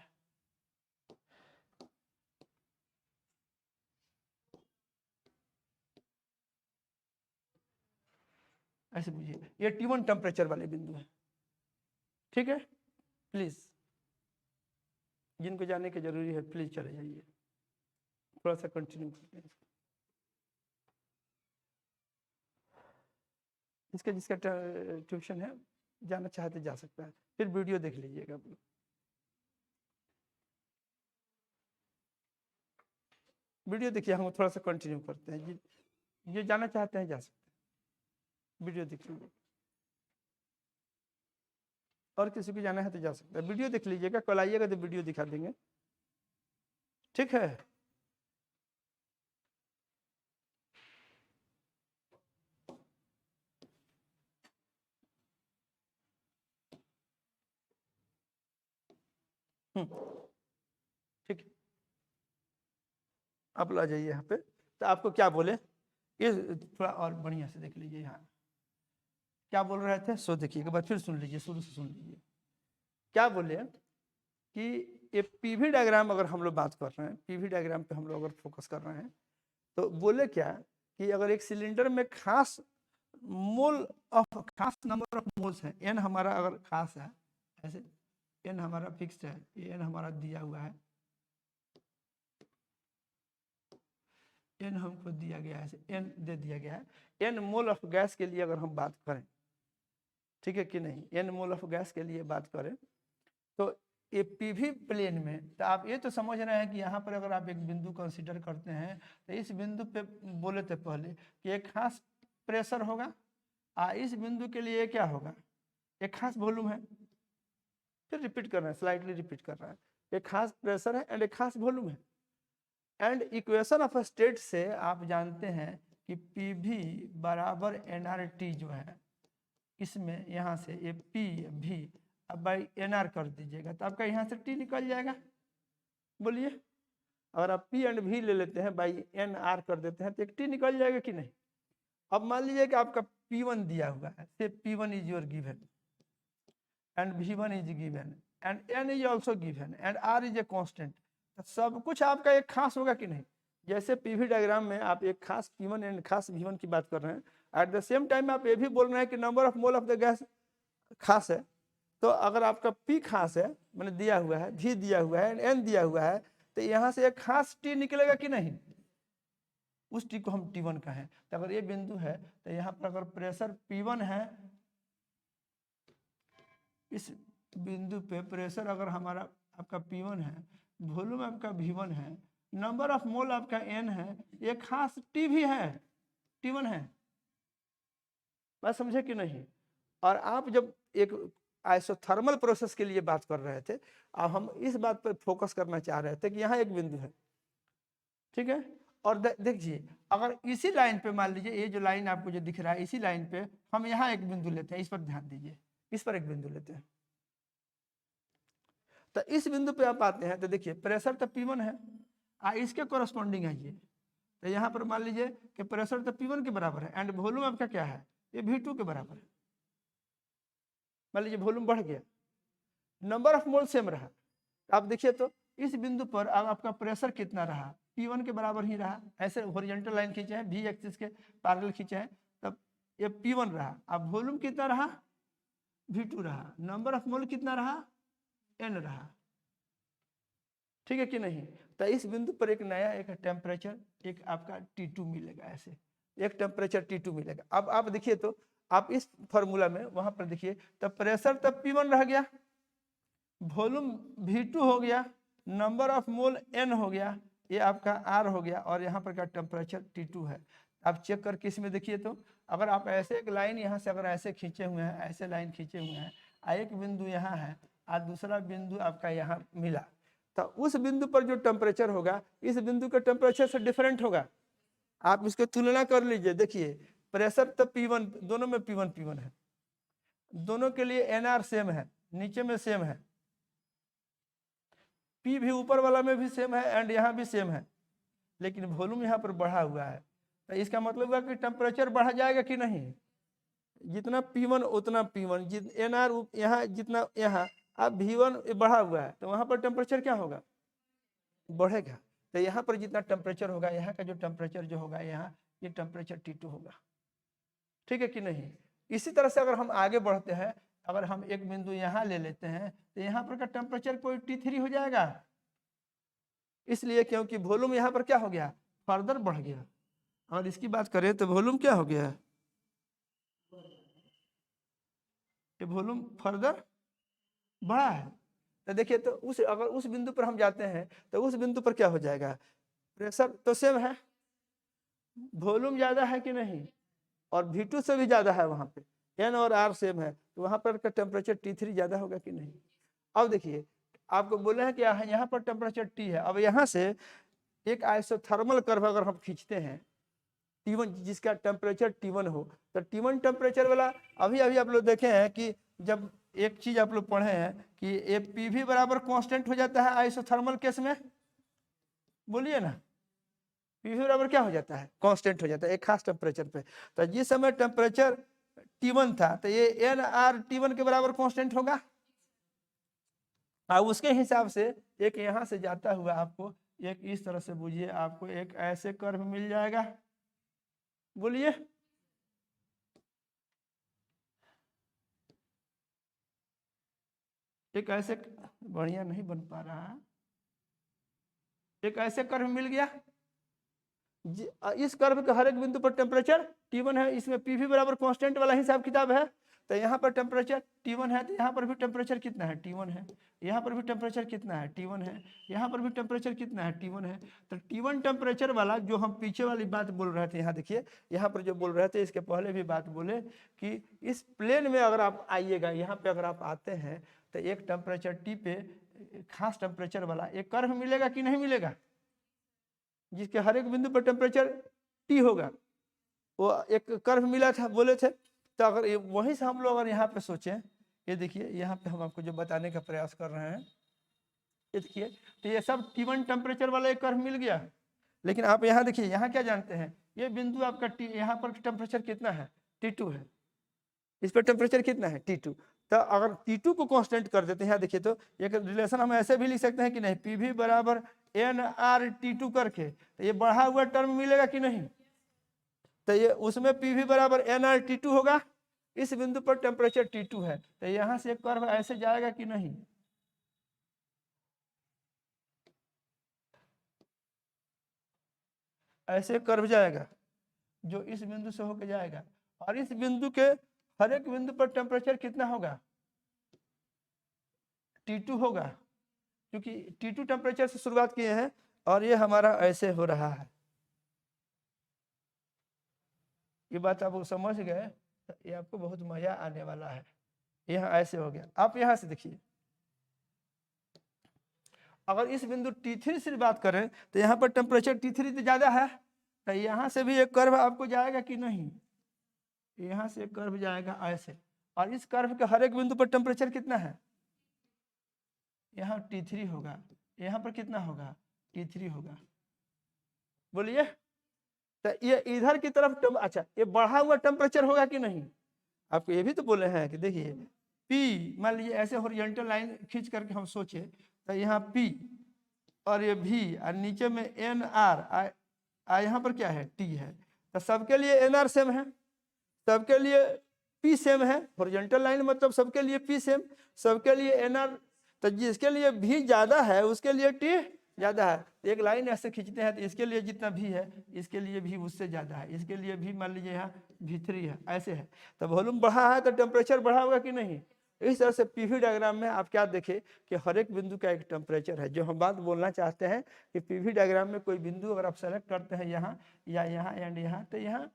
ऐसे बुझिए ये T1 टेम्परेचर वाले बिंदु है। ठीक है, प्लीज जिनको जाने की जरूरी है प्लीज चले जाइए, थोड़ा सा कंटिन्यू करते हैं इसका जिसका ट्यूशन है जाना चाहते जा सकता है, फिर वीडियो देख लीजिएगा आप लोग। वीडियो देखिए, हम थोड़ा सा कंटिन्यू करते हैं, ये जाना चाहते हैं जा सकते हैं, वीडियो देख लीजिए। और किसी को जाना है तो जा सकता है, वीडियो देख लीजिएगा, कल आइएगा तो वीडियो दिखा देंगे। ठीक है, ठीक है, आप ला जाइए यहाँ पे। तो आपको क्या बोले, ये थोड़ा और बढ़िया से देख लीजिए यहाँ क्या बोल रहे थे, सो देखिए एक बार फिर सुन लीजिए, शुरू से सुन लीजिए। क्या बोले कि ये पीवी डायग्राम अगर हम लोग बात कर रहे हैं, पीवी डायग्राम पे हम लोग अगर फोकस कर रहे हैं, तो बोले क्या कि अगर एक सिलेंडर में खास मोल ऑफ खास नंबर ऑफ मोल्स है, एन हमारा अगर खास है, ऐसे एन हमारा फिक्स्ड है, एन हमारा दिया हुआ है, एन हमको दिया गया है, एन दे दिया गया है। एन मोल ऑफ गैस के लिए अगर हम बात करें, ठीक है कि नहीं, एन मोल ऑफ गैस के लिए बात करें, तो ये पीवी प्लेन में तो आप ये तो समझ रहे हैं कि यहाँ पर अगर आप एक बिंदु कंसीडर करते हैं तो इस बिंदु पे बोले थे पहले कि एक खास प्रेशर होगा, इस बिंदु के लिए क्या होगा, एक खास वॉल्यूम है। फिर रिपीट कर रहे हैं, स्लाइटली रिपीट कर रहा है, एक खास प्रेशर है एंड एक खास वॉल्यूम है। एंड इक्वेशन ऑफ स्टेट से आप जानते हैं कि पीवी बराबर एनआरटी जो है, इसमें यहाँ से ये पी भी अब बाई एन आर कर दीजिएगा तो आपका यहाँ से टी निकल जाएगा। बोलिए, अगर आप पी एंड भी ले लेते हैं बाई एन आर कर देते हैं तो एक टी निकल जाएगा कि नहीं। अब मान लीजिए कि आपका P1 दिया हुआ है, से P1 is your given and V1 is given and N is also given and R is a constant. तो सब कुछ आपका एक खास होगा कि नहीं। जैसे पीवी डायग्राम में आप एक खास P1 एंड खास V1 की बात कर रहे हैं, एट द सेम टाइम आप ये भी बोल रहे हैं कि number of mole of the gas खास है। तो अगर आपका P खास है, मैंने दिया हुआ है, V दिया हुआ है, N दिया हुआ है, तो यहाँ से एक खास T निकलेगा कि नहीं, उस T को हम T1 कहें। तो अगर ये बिंदु है तो यहाँ पर अगर प्रेशर P1 है, इस बिंदु पे प्रेशर अगर हमारा आपका P1 है, वॉल्यूम आपका V1 है, नंबर ऑफ मोल आपका N है, एक खास T भी है, T1 है। बात समझे कि नहीं। और आप जब एक आइसोथर्मल प्रोसेस के लिए बात कर रहे थे, अब हम इस बात पर फोकस करना चाह रहे थे कि यहाँ एक बिंदु है, ठीक है। और देखिए अगर इसी लाइन पे मान लीजिए ये जो लाइन आपको जो दिख रहा है, इसी लाइन पे हम यहाँ एक बिंदु लेते हैं, इस पर ध्यान दीजिए, इस पर एक बिंदु लेते हैं। तो इस बिंदु पे आप आते हैं तो देखिए प्रेशर तो P1 है, इसके कोरस्पॉन्डिंग है ये। तो यहाँ पर मान लीजिए कि प्रेशर तो P1 के बराबर है एंड वॉल्यूम आपका क्या है, ये V2 के बराबर है। मान लीजिए वॉल्यूम बढ़ गया, नंबर ऑफ मोल सेम रहा। आप देखिए तो इस बिंदु पर अब आपका प्रेशर कितना रहा, P1 के बराबर ही रहा। ऐसे हॉरिजॉन्टल लाइन खींचे हैं, V एक्सिस के पैरेलल खींचे हैं, तब ये P1 रहा। अब वॉल्यूम कितना रहा, V2 रहा। नंबर ऑफ मोल कितना रहा, N रहा। ठीक है कि नहीं। तो इस बिंदु पर एक नया एक टेम्परेचर एक आपका T2 मिलेगा, ऐसे एक टेम्परेचर T2 मिलेगा। अब आप देखिए तो आप इस फॉर्मूला में वहां पर देखिए तो प्रेशर तब P1 रह गया, वॉल्यूम V2 हो गया, नंबर ऑफ मोल N हो गया, ये आपका R हो गया, और यहाँ पर का टेम्परेचर T2 है। आप चेक करके इसमें देखिए तो अगर आप ऐसे एक लाइन यहाँ से अगर ऐसे खींचे हुए हैं, ऐसे लाइन खींचे हुए हैं, एक बिंदु यहाँ है और दूसरा बिंदु आपका यहाँ मिला, तो उस बिंदु पर जो टेम्परेचर होगा इस बिंदु के टेम्परेचर से डिफरेंट होगा। आप इसकी तुलना कर लीजिए, देखिए प्रेशर तो P1, दोनों में P1 है, दोनों के लिए NR सेम है, नीचे में सेम है, P भी ऊपर वाला में भी सेम है एंड यहाँ भी सेम है, लेकिन वॉल्यूम यहाँ पर बढ़ा हुआ है। तो इसका मतलब हुआ कि टेम्परेचर बढ़ा जाएगा कि नहीं। जितना P1 उतना P1, NR यहाँ जितना यहाँ, अब V1 बढ़ा हुआ है तो वहाँ पर टेम्परेचर क्या होगा, बढ़ेगा। तो यहाँ पर जितना टेम्परेचर होगा, यहाँ का जो टेम्परेचर जो होगा यहाँ, ये टेम्परेचर T2 होगा। ठीक है कि नहीं। इसी तरह से अगर हम आगे बढ़ते हैं, अगर हम एक बिंदु यहाँ ले लेते हैं तो यहाँ पर का टेम्परेचर कोई T3 हो जाएगा, इसलिए क्योंकि वॉल्यूम यहाँ पर क्या हो गया, फर्दर बढ़ गया। और इसकी बात करें तो वॉल्यूम क्या हो गया, ये वॉल्यूम फर्दर बढ़ा है। तो देखिए तो उस अगर उस बिंदु पर हम जाते हैं तो उस बिंदु पर क्या हो जाएगा, प्रेशर तो सेम है, वॉल्यूम ज्यादा है कि नहीं, और V2 से भी ज्यादा है, वहां पे N और R सेम है, तो वहां पर का टेम्परेचर T3 ज्यादा होगा कि नहीं। अब देखिए आपको बोले हैं कि यहाँ पर टेम्परेचर T है, अब यहाँ से एक आइसोथर्मल कर्व अगर हम खींचते हैं T1 जिसका टेम्परेचर T1 हो, तो T1 टेम्परेचर वाला अभी अभी आप लोग देखे हैं कि जब एक चीज आप लोग पढ़े हैं कि ये PV बराबर कांस्टेंट हो जाता है आइसोथर्मल केस में, बोलिए ना, PV बराबर क्या हो जाता है, कांस्टेंट हो जाता है एक खास टेम्परेचर पे। तो जिस समय टेम्परेचर T1 था तो ये NR T1 के बराबर कांस्टेंट होगा, और उसके हिसाब से एक यहाँ से जाता हुआ आपको एक इस तरह से बुझिए, आपको एक ऐसे कर्व मिल जाएगा। बोलिए, एक ऐसे, बढ़िया नहीं बन पा रहा, एक ऐसे कर्व मिल गया। इस कर्व के हर एक बिंदु पर टेम्परेचर T1 है, इसमें PV बराबर कांस्टेंट वाला हिसाब किताब है। तो यहाँ पर टेम्परेचर T1 है, तो यहाँ पर भी टेम्परेचर कितना है, T1 है। यहाँ पर भी टेम्परेचर कितना है, T1 है। यहाँ पर भी टेम्परेचर कितना है, T1 है। तो T1 टेम्परेचर वाला जो हम पीछे वाली बात बोल रहे थे, यहाँ देखिए, यहाँ पर जो बोल रहे थे, इसके पहले भी बात बोले कि इस प्लेन में अगर आप आइएगा, यहाँ पे अगर आप आते हैं तो एक टेम्परेचर T पे खास टेम्परेचर वाला एक कर्व मिलेगा कि नहीं मिलेगा, जिसके हर एक बिंदु पर टेम्परेचर T होगा। वो एक कर्व मिला था, बोले थे। तो अगर वहीं से हम लोग अगर यहाँ पे सोचें, ये देखिए यहाँ पे हम आपको जो बताने का प्रयास कर रहे हैं, ये देखिए, तो ये सब T1 टेम्परेचर वाला एक कर्व मिल गया। लेकिन आप यहाँ देखिए, यहाँ क्या जानते हैं, ये बिंदु आपका यहाँ पर टेम्परेचर कितना है, T2 है। इस पर टेम्परेचर कितना है, T2। तो अगर T2 को कांस्टेंट कर देते हैं, यहाँ देखिए, तो एक रिलेशन हम ऐसे भी लिख सकते हैं कि नहीं, PV बराबर NRT2 करके, तो ये बढ़ा हुआ टर्म मिलेगा कि नहीं। तो ये उसमें PV बराबर NRT2 होगा। इस बिंदु पर टेम्परेचर T2 है, तो यहाँ से एक कर्व ऐसे जाएगा कि नहीं, ऐसे कर्व जाएगा जो इस बिंदु से होकर जाएगा। और इस बिंदु के हर एक बिंदु पर टेम्परेचर कितना होगा, T2 होगा, क्योंकि T2 टेम्परेचर से शुरुआत किए हैं। और ये हमारा ऐसे हो रहा है, ये बात आप समझ गए, तो ये आपको बहुत मजा आने वाला है। यहाँ ऐसे हो गया। आप यहाँ से देखिए, अगर इस बिंदु T3 से बात करें तो यहाँ पर टेम्परेचर T3 तो ज्यादा है, तो यहाँ से भी एक कर्व आपको जाएगा कि नहीं, यहाँ से एक कर्व जाएगा ऐसे। और इस कर्व के हर एक बिंदु पर टेम्परेचर कितना है, यहाँ T3 होगा, यहाँ पर कितना होगा, T3 होगा। बोलिए, तो ये इधर की तरफ अच्छा, ये बढ़ा हुआ टेम्परेचर होगा कि नहीं। आपको ये भी तो बोले हैं कि देखिए, P मान लीजिए ऐसे हॉरिजॉन्टल लाइन खींच करके हम सोचे, तो यहाँ P और ये V और नीचे में NR, यहाँ पर क्या है, T है। तो सबके लिए NR सेम है, सबके लिए P सेम है। हॉरिजॉन्टल लाइन मतलब सबके लिए P सेम, सबके लिए NR। तो जिसके लिए V ज्यादा है उसके लिए T ज्यादा है। एक लाइन ऐसे खींचते हैं तो इसके लिए जितना भी है, इसके लिए भी उससे ज्यादा है, इसके लिए भी मान लीजिए यहाँ V3 है, ऐसे है। तो वॉल्यूम बढ़ा है तो टेम्परेचर बढ़ा होगा कि नहीं। इस तरह से PV डायग्राम में आप क्या देखें कि हर एक बिंदु का एक टेम्परेचर है। जो हम बात बोलना चाहते हैं कि PV डायग्राम में कोई बिंदु अगर आप सेलेक्ट करते हैं यहाँ या यहाँ एंड यहाँ, तो यहाँ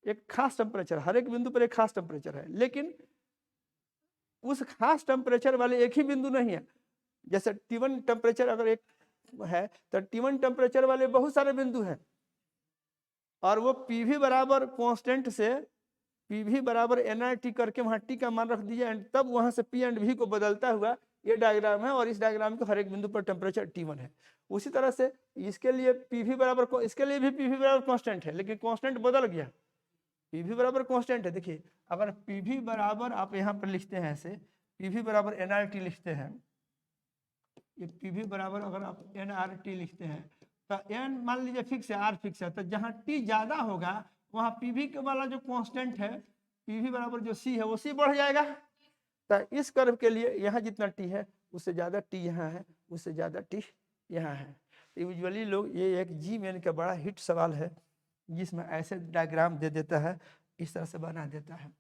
एक खास टेम्परेचर, हर एक बिंदु पर एक खास टेम्परेचर है। लेकिन उस खास टेम्परेचर वाले एक ही बिंदु नहीं है। जैसे T1 टेम्परेचर अगर एक है तो T1 टेम्परेचर वाले बहुत सारे बिंदु हैं, और वो PV बराबर कांस्टेंट से PV बराबर NRT करके वहां T का मान रख दिया, एंड तब वहां से P एंड V को बदलता हुआ ये डायग्राम है। और इस डायग्राम के हर एक बिंदु पर टेम्परेचर T1 है। उसी तरह से इसके लिए PV बराबर, इसके लिए भी PV बराबर कांस्टेंट है, लेकिन कांस्टेंट बदल गया। PV बराबर कांस्टेंट है। देखिए, अगर PV बराबर आप यहाँ पर लिखते हैं ऐसे, PV बराबर NRT लिखते हैं, ये PV बराबर अगर आप NRT लिखते हैं तो N मान लीजिए फिक्स है, R फिक्स है, तो जहाँ T ज्यादा होगा वहाँ PV के वाला जो कांस्टेंट है, PV बराबर जो C है वो C बढ़ जाएगा। तो इस कर्व के लिए यहाँ जितना T है उससे ज्यादा T यहाँ है, उससे ज्यादा T यहाँ है। यूजुअली लोग, ये एक जी मेन का बड़ा हिट सवाल है जिसमें ऐसे डायग्राम दे देता है, इस तरह से बना देता है।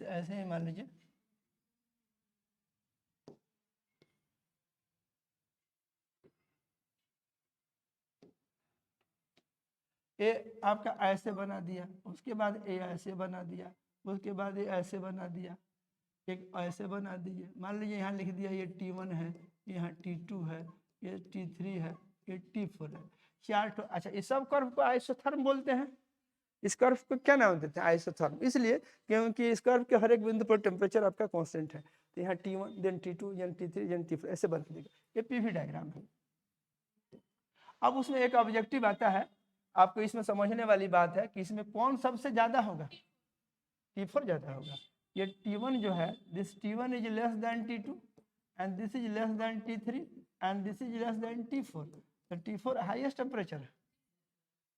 ऐसे ही मान लीजिए, ए आपका ऐसे बना दिया, उसके बाद ए ऐसे बना दिया, उसके बाद ए ऐसे बना दिया, एक ऐसे बना दीजिए। मान लीजिए यहाँ लिख दिया ये T1 है, यहाँ T2 है, ये T3 है, ये T4 है, चार तो। अच्छा, इस सब कर्व को आइसोथर्म बोलते हैं। इस कर्व को क्या नाम देते हैं, आइसोथर्म, इसलिए क्योंकि इस कर्व के हर एक बिंदु पर टेम्परेचर आपका कांस्टेंट है। तो यहाँ T1 then T2 then T3 then T4 ऐसे बना देगा। ये PV डायग्राम है। अब उसमें एक ऑब्जेक्टिव आता है, आपको इसमें समझने वाली बात है कि इसमें कौन सबसे ज्यादा होगा, T4 ज्यादा होगा। ये T1 जो है, this T1 is less than T2 and this is less than T3 and this is less than T4। तो T4 हाईएस्ट टेम्परेचर है।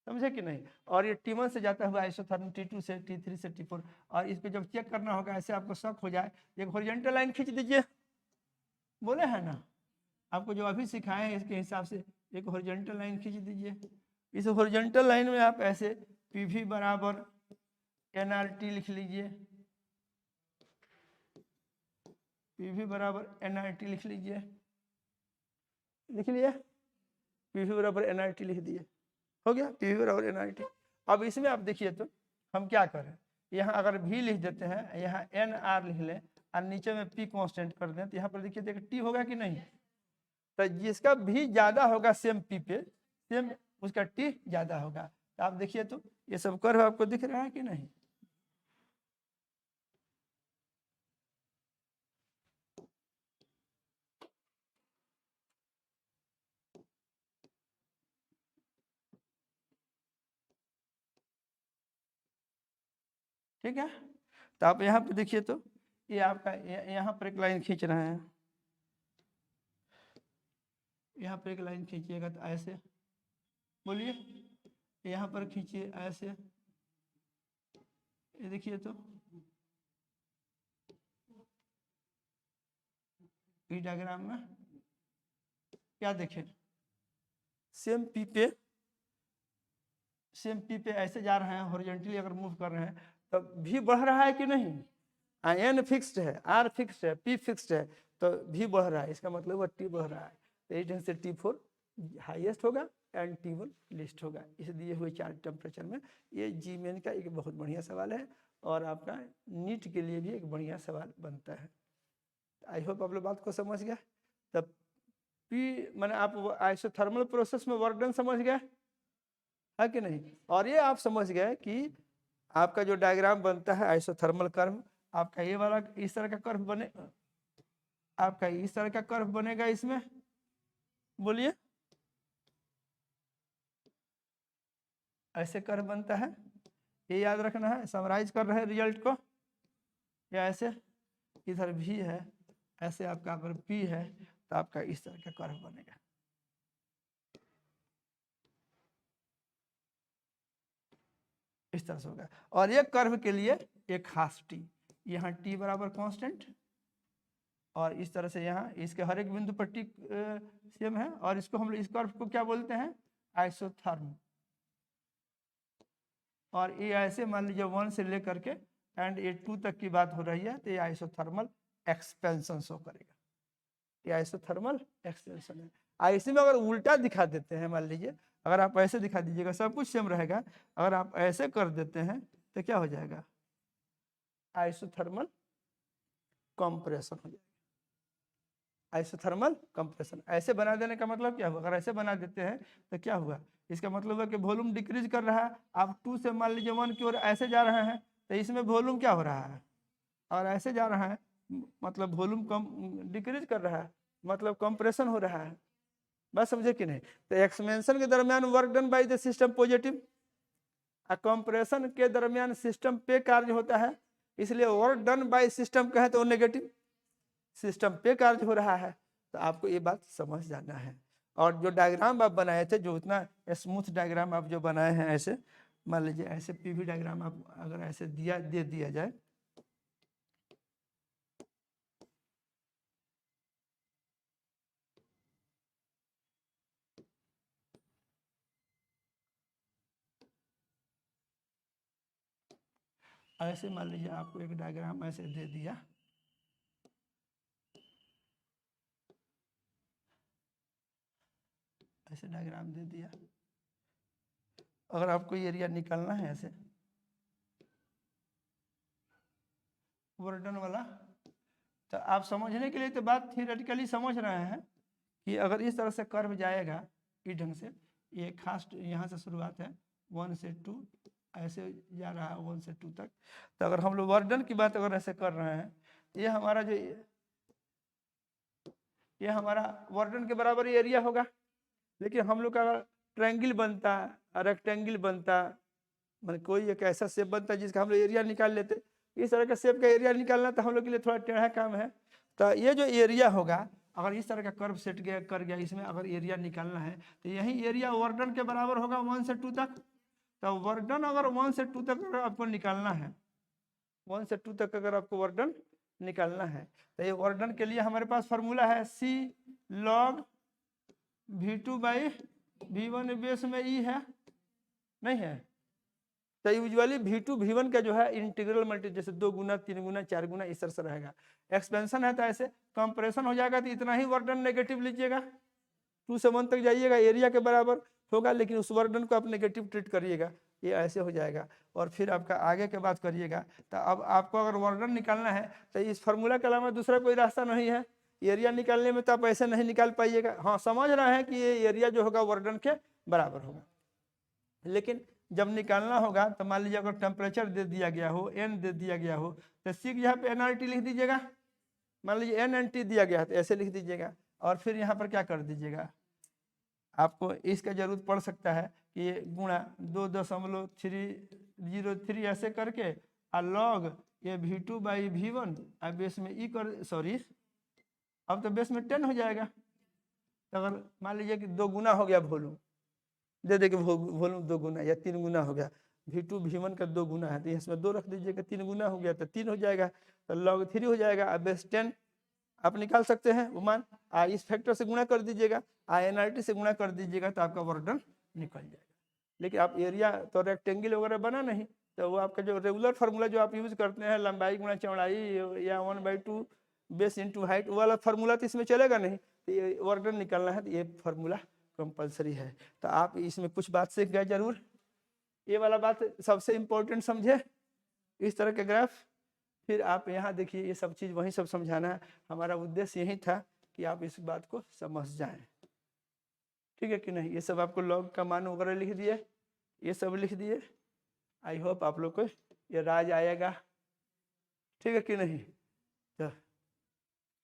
समझे कि नहीं। और ये T1 से जाता हुआ आइसोथर्मल T2 से T3 से T4, और इस पे जब चेक करना होगा ऐसे आपको शक हो जाए, एक हॉरिजॉन्टल लाइन खींच दीजिए, बोले है ना आपको जो अभी सिखाए हैं इसके हिसाब से एक हॉरिजॉन्टल लाइन खींच दीजिए। इस हॉरिजॉन्टल लाइन में आप ऐसे PV बराबर nRT लिख लीजिए, PV बराबर nRT लिख लीजिए, लिख लिया, PV बराबर nRT लिख दिए, हो गया PV बराबर nRT। अब इसमें आप देखिए तो हम क्या करें, यहाँ अगर V लिख देते हैं, यहाँ NR लिख लें और नीचे में P कांस्टेंट कर दें, तो यहाँ पर देखिए तो T होगा कि नहीं, तो जिसका V ज्यादा होगा सेम P पे, सेम उसका T ज्यादा होगा। तो आप देखिए तो ये सब कर्व आपको दिख रहा है कि नहीं। ठीक है, तो आप यहाँ पे देखिए तो ये आपका यहाँ पर एक लाइन खींच रहे हैं, यहाँ पर एक लाइन खींचिएगा तो ऐसे, बोलिए, यहाँ पर खींचिए ऐसे, ये देखिए तो ई डायग्राम में क्या देखें, सेम पी पे ऐसे जा रहे हैं, हॉरिजॉन्टली अगर मूव कर रहे हैं तो भी बढ़ रहा है कि नहीं, एन फिक्स्ड है, आर फिक्स्ड है, पी फिक्स्ड है, तो भी बढ़ रहा है, इसका मतलब वो टी बढ़ रहा है। तो इस ढंग से T4 हाईएस्ट होगा एंड T1 लिस्ट होगा इस दिए हुए चार्ट टेम्परेचर में। ये जीमेन का एक बहुत बढ़िया सवाल है और आपका नीट के लिए भी एक बढ़िया सवाल बनता है। आई होप आप लोग बात को समझ गए। तब पी मैंने आप आइसोथर्मल प्रोसेस में वर्क डन समझ गए है कि नहीं, और ये आप समझ गए कि आपका जो डायग्राम बनता है आइसोथर्मल कर्व, आपका ये वाला इस तरह का कर्व बने, आपका इस तरह का कर्व बनेगा, इसमें बोलिए ऐसे कर्व बनता है, ये याद रखना है, समराइज कर रहे हैं रिजल्ट को, या ऐसे इधर भी है, ऐसे आपका अगर पी है तो आपका इस तरह का कर्व बनेगा। इस तरह से होगा, और ये कर्व के लिए एक खास टी, यहाँ टी बराबर कांस्टेंट, और इस तरह से यहाँ इसके हर एक बिंदु पर टी सेम है, और इसको हम लोग इस कर्व को क्या बोलते हैं, आइसोथर्म। और ये ऐसे मान लीजिए 1 से लेकर के एंड ये 2 तक की बात हो रही है, तो ये आइसोथर्मल एक्सपेंशन शो करेगा, ये आइसोथर्मल एक्सपेंशन है। इसी में अगर उल्टा दिखा देते हैं, मान लीजिए अगर आप ऐसे दिखा दीजिएगा सब कुछ सेम रहेगा, अगर आप ऐसे कर देते हैं तो क्या हो जाएगा, आइसोथर्मल कंप्रेशन हो जाएगा। आइसोथर्मल कंप्रेशन ऐसे बना देने का मतलब क्या हुआ, अगर ऐसे बना देते हैं तो क्या हुआ, इसका मतलब है कि वॉल्यूम डिक्रीज कर रहा है, आप 2 से मान लीजिए 1 की ओर ऐसे जा रहे हैं, तो इसमें वॉल्यूम क्या हो रहा है, और ऐसे जा रहा है मतलब वॉल्यूम कम डिक्रीज कर रहा है, मतलब कंप्रेशन हो रहा है। बस समझे कि नहीं। तो एक्सपेंशन के दरमियान work done by the system positive, compression के दरमियान सिस्टम पे कार्य होता है, इसलिए वर्क डन बाय सिस्टम कहे तो नेगेटिव, सिस्टम पे कार्य हो रहा है। तो आपको ये बात समझ जाना है। और जो डायग्राम आप बनाए थे, जो उतना स्मूथ डायग्राम आप जो बनाए हैं, ऐसे मान लीजिए ऐसे पीवी डायग्राम आप अगर ऐसे दे दिया जाए, ऐसे मान लीजिए आपको एक डायग्राम ऐसे दे दिया, ऐसे डायग्राम दे दिया, अगर आपको एरिया निकालना है ऐसे वर्डन वाला, तो आप समझने के लिए तो बात थियोरेटिकली समझ रहे हैं कि अगर इस तरह से कर्व जाएगा इस ढंग से, ये खास यहाँ से शुरुआत है 1 से 2 ऐसे जा रहा है 1 से 2 तक, तो अगर हम लोग वर्डन की बात अगर ऐसे कर रहे हैं, ये हमारा जो ये हमारा वर्डन के बराबर एरिया होगा। लेकिन हम लोग का अगर ट्रायंगल बनता और रेक्टेंगल बनता, मतलब कोई एक ऐसा शेप बनता जिसका हम लोग एरिया निकाल लेते, इस तरह का शेप का एरिया निकालना तो हम लोग के लिए थोड़ा टेढ़ा काम है। तो ये जो एरिया होगा, अगर इस तरह का कर्व सेट गया कर गया, इसमें अगर एरिया निकालना है तो यही एरिया वर्डन के बराबर होगा 1 से 2 तक, तो वर्डन अगर 1 से 2 तक अगर आपको निकालना है, 1 से 2 तक अगर आपको वर्डन निकालना है, तो ये वर्डन के लिए हमारे पास फॉर्मूला है C log V2 by V1 base में E है, नहीं है? तो यूजुअली V2 V1 का जो है इंटीग्रल मल्टी, जैसे 2 गुना 3 गुना 4 गुना इस तरह से रहेगा। एक्सपेंशन है तो ऐसे, कंप्रेशन हो जाएगा तो इतना ही वर्डन नेगेटिव लीजिएगा, 2 से 1 तक जाइएगा एरिया के बराबर होगा, लेकिन उस वर्डन को आप नेगेटिव ट्रीट करिएगा, ये ऐसे हो जाएगा। और फिर आपका आगे के बात करिएगा। तो अब आपको अगर वर्डन निकालना है तो इस फार्मूला के अलावा दूसरा कोई रास्ता नहीं है। एरिया निकालने में तो आप ऐसे नहीं निकाल पाइएगा। हाँ, समझ रहे हैं कि ये एरिया जो होगा वर्डन के बराबर होगा, लेकिन जब निकालना होगा तो मान लीजिए अगर टेम्परेचर दे दिया गया हो, एन दे दिया गया हो, तो सी यहाँ पे एनआरटी लिख दीजिएगा। मान लीजिए एनएनटी दिया गया है तो ऐसे लिख दीजिएगा, और फिर यहाँ पर क्या कर दीजिएगा, आपको इसका जरूरत पड़ सकता है कि ये गुणा 2.303 ऐसे करके और लॉग ये V2 बाई V1 और बेस में ई कर, सॉरी अब तो बेस में 10 हो जाएगा। तो अगर मान लीजिए कि 2 गुना हो गया वॉल्यूम, दे दे कि वॉल्यूम 2 गुना या 3 गुना हो गया, V2 V1 का 2 गुना है तो इसमें 2 रख दीजिएगा, 3 गुना हो गया तो 3 हो जाएगा, तो log 3 हो जाएगा। अब बेस 10 आप निकाल सकते हैं वो मान, इस फैक्टर से गुणा कर दीजिएगा, एनआरटी से गुणा कर दीजिएगा तो आपका वर्डन निकल जाएगा। लेकिन आप एरिया तो रेक्टेंगल वगैरह बना नहीं, तो वो आपका जो रेगुलर फार्मूला जो आप यूज करते हैं लंबाई गुणा चौड़ाई या 1/2 बेस इंटू हाइट, वो वाला फार्मूला तो इसमें चलेगा नहीं। तो ये वर्डन निकालना है तो ये फार्मूला कंपलसरी है। तो आप इसमें कुछ बात सीख गए जरूर, ये वाला बात सबसे इम्पोर्टेंट समझे, इस तरह के ग्राफ। फिर आप यहाँ देखिए, ये सब चीज़ वही सब समझाना है, हमारा उद्देश्य यही था कि आप इस बात को समझ जाएं, ठीक है कि नहीं। ये सब आपको लॉग का मान वगैरह लिख दिए, ये सब लिख दिए। आई होप आप लोग को ये राज आएगा, ठीक है कि नहीं। तो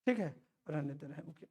ठीक है, रहने देना है, ओके।